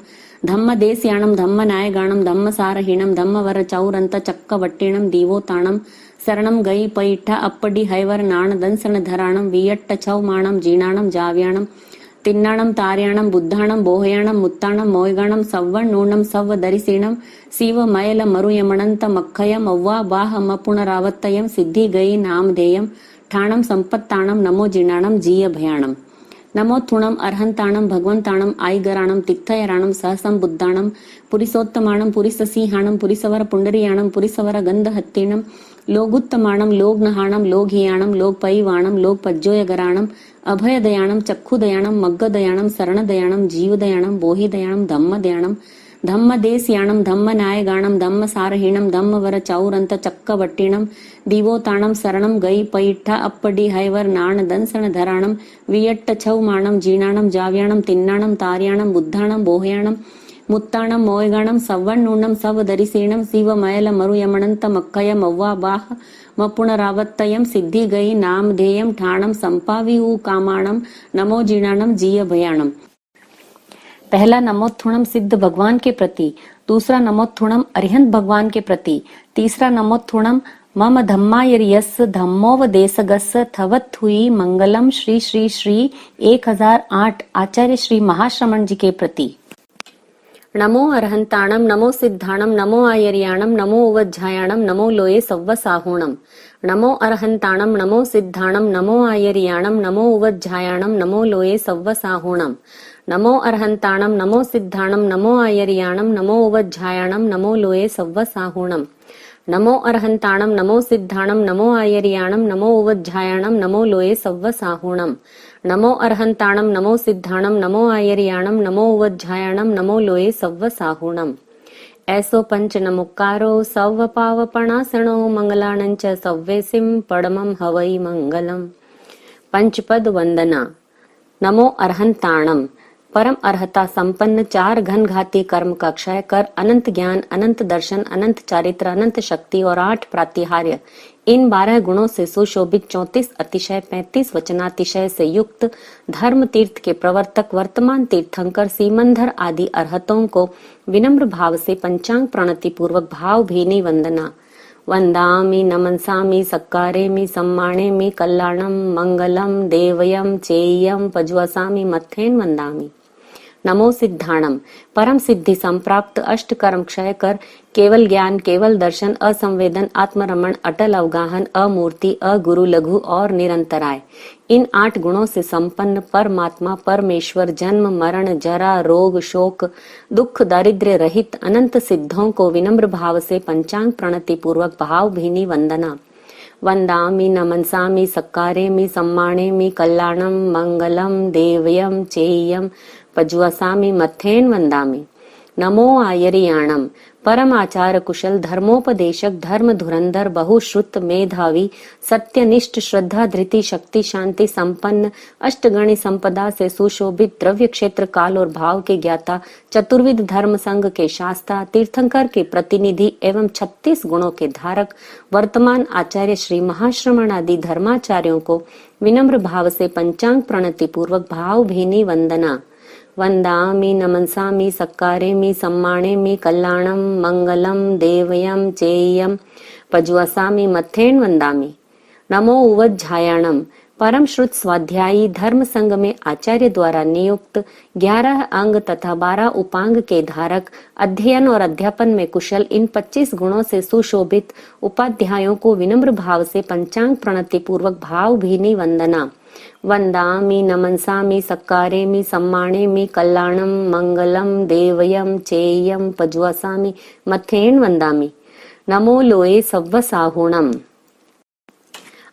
धम्मदेस्याणम धम्मनायगाणम धम्मसारहीणम धम्मवर चौरंत चक्कवट्टीणम दीवोताणम शरणम गई पैठ अप्पडी हैवर नाण दंसण धराणम वियट्ट छवमाणम जीणाणम जाव्याणम तिन्नाणम तार्याणम बुद्धाणम बोहयाणम मुत्ताणम मोयगाणम सव्वण नूणम सव्व दरिसीणम शिव मयल मरुयमणंत मक्खयम अव्वा बाह मपुनरावत्तयम सिद्धि गई नामधेयम ठाणम संपत्ताणम नमो जीणाणम जीय भयाणम। नमोत्थुणम अर्हंताणम भगवंताणम आईगराणम तित्थयराणम सहसंबुद्धाणम पुरिसोत्तमाणम पुरिससिंहाणम पुरिसवर पुंडरीयाणम पुरिसवर गंधहत्तीणम लोगुत्तमाणम लोगनहाणम लोकहियाणम लोकपैवाणम लोकपज्जोयगराणम अभयदयाणम चक्षुदयाणम मग्गदयाणम शरणदयाणम जीवदयाणम बोहिदयाणम धम्मदयाणम धम्मदेस्याणम धम्मनायगाणम धम्मसारहीणम धम्मवर चौरंत चक्कवट्टीणम दीवोताणम शरणम गई पैठ अप्पडी हैवर नाण दंसण धराणम वियट्ट छवमाणम जीणाणम जाव्याणम तिन्नाणम तार्याणम बुद्धाणम बोहयाणम मुत्ताणम मोयगाणम सव्वण नूणम सव दरिसीणम शिव मयल मरुयमणंत मक्खयम अव्वा बाह मपुनरावत्तयम सिद्धि गई नामधेयम ठाणम संपावी कामाणम नमो जीणाणम जीय भयाणम। पहला नमोत्थुणम सिद्ध भगवान के प्रति, दूसरा नमोत्थुणम अरिहंत भगवान के प्रति, तीसरा नमोत्थुणम मम धम्मायर्यस धम्मोपदेशगस थवत हुई मंगलम श्री श्री श्री 1008 आचार्य श्री महाश्रमण जी के प्रति। नमो अरहंताणम नमो सिद्धाणम नमो आयर्याणम नमो उवज्झायाणम नमो लोये सव्वसाहुणम। नमो अरहंताणम नमो सिद्धाणम नमो आयर्याणम नमो उवज्झायाणम नमो लोये सव्वसाहुणम। नमो अरहंताणम नमो सिद्धाणम नमो आयर्याणम नमो उवज्झायाणम नमो लोये सव्वसाहुणम। नमो अरहंताणम नमो सिद्धाणम नमो आयर्याणम नमो उवज्झायाणम नमो लोये सव्वसाहुणम। नमो अरहंताणम नमो सिद्धाणम नमो आयर्याणम नमो उवज्झायाणम नमो लोये सव्वसाहुणम। ऐसो पंच नमुक्कारो सव्व पावपणासणो मंगलाणंच सव्वेसिम पडमम हवै मंगलम। पंचपद वंदना। नमो अरहंताणम परम अर्हता संपन्न, चार घन घाती कर्म का क्षय कर, अनंत ज्ञान, अनंत दर्शन, अनंत चारित्र, अनंत शक्ति और 8 प्रातिहार्य, इन 12 गुणों से सुशोभित, 34 अतिशय, 35 वचनातिशय से युक्त, धर्म तीर्थ के प्रवर्तक, वर्तमान तीर्थंकर, सीमंधर आदि अर्हतों को विनम्र भाव से पंचांग प्रणति पूर्वक भाव भीनी वंदना। वंदामि नमंसामि सक्कारेमि सम्मानेमि कल्याणम मंगलम देवयम चेयम पज्वसामि मत्थेन वंदामि। नमो सिद्धाणम परम सिद्धि संप्राप्त, अष्ट कर्म क्षय कर, केवल ज्ञान, केवल दर्शन, असंवेदन, आत्मरमण, अटल अवगाहन, अमूर्ति, अगुरु, लघु और निरंतराय, इन 8 गुणों से संपन्न परमात्मा परमेश्वर जन्म मरण जरा रोग शोक दुख दारिद्र्य रहित अनंत सिद्धों को विनम्र भाव से पंचांग प्रणति पूर्वक भाव भीनी वंदना। वंदामि नमंसामि सक्कारेमि सम्मानेमि कल्याणम मंगलम देवयम चेयम पज्वसामि मत्थेन वंदामि। नमो आयर्याणम परम आचार कुशल, धर्मोपदेशक, धर्म धुरंधर, बहुश्रुत, मेधावी, सत्यनिष्ठ, श्रद्धा धृति शक्ति शांति संपन्न, अष्टगणी संपदा से सुशोभित, द्रव्य क्षेत्र काल और भाव के ज्ञाता, चतुर्विध धर्म संघ के शास्ता, तीर्थंकर के प्रतिनिधि एवं 36 गुणों के धारक, वर्तमान आचार्य श्री महाश्रमण आदि धर्माचार्यों को विनम्र भाव से पंचांग प्रणति पूर्वक भाव भीनी वंदना। वंदामि नमंसामि सक्कारेमि सम्मानेमि कल्याणम मंगलम देवयम चेयम पज्वसामि मत्थेन वंदामि। नमो उवज्झायाणम परम श्रुत स्वाध्यायी, धर्म संघ में आचार्य द्वारा नियुक्त, 11 अंग तथा 12 उपांग के धारक, अध्ययन और अध्यापन में कुशल, इन 25 गुणों से सुशोभित उपाध्यायों को विनम्र भाव से पंचांग प्रणति पूर्वक भाव भीनी वंदना। वंदामि नमंसामि सक्कारेमि सम्मानेमि कल्याणम मंगलम देवयम चेयम पज्वसामि मत्थेन वंदामि। नमो लोये सव्वसाहुणम।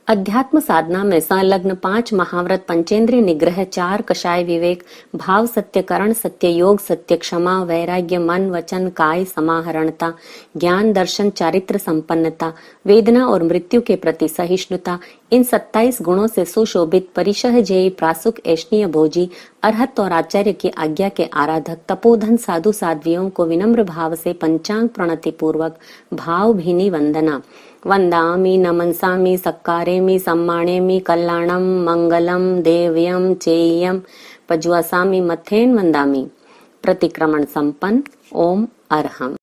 अध्यात्म साधना में संलग्न 5 महाव्रत, पंचेंद्रिय निग्रह, 4 कषाय विवेक, भाव सत्य, करण सत्य, योग सत्य, क्षमा, वैराग्य, मन वचन काय समाहरणता, ज्ञान दर्शन चारित्र संपन्नता, वेदना और मृत्यु के प्रति सहिष्णुता, इन 27 गुणों से सुशोभित, परिशह जेयी, प्रासुक, ऐष्णीय भोजी, अरहत और आचार्य की आज्ञा के आराधक, तपोधन साधु साध्वियों को विनम्र भाव से पंचांग प्रणति पूर्वक भाव भीनी वंदना। वंदामि नमंसामि सक्कारेमि सम्मानेमि कल्याणम मंगलम देवयम चेयम पज्वसामि मत्थेन वंदामि। प्रतिक्रमण संपन्न। ओम अरहम।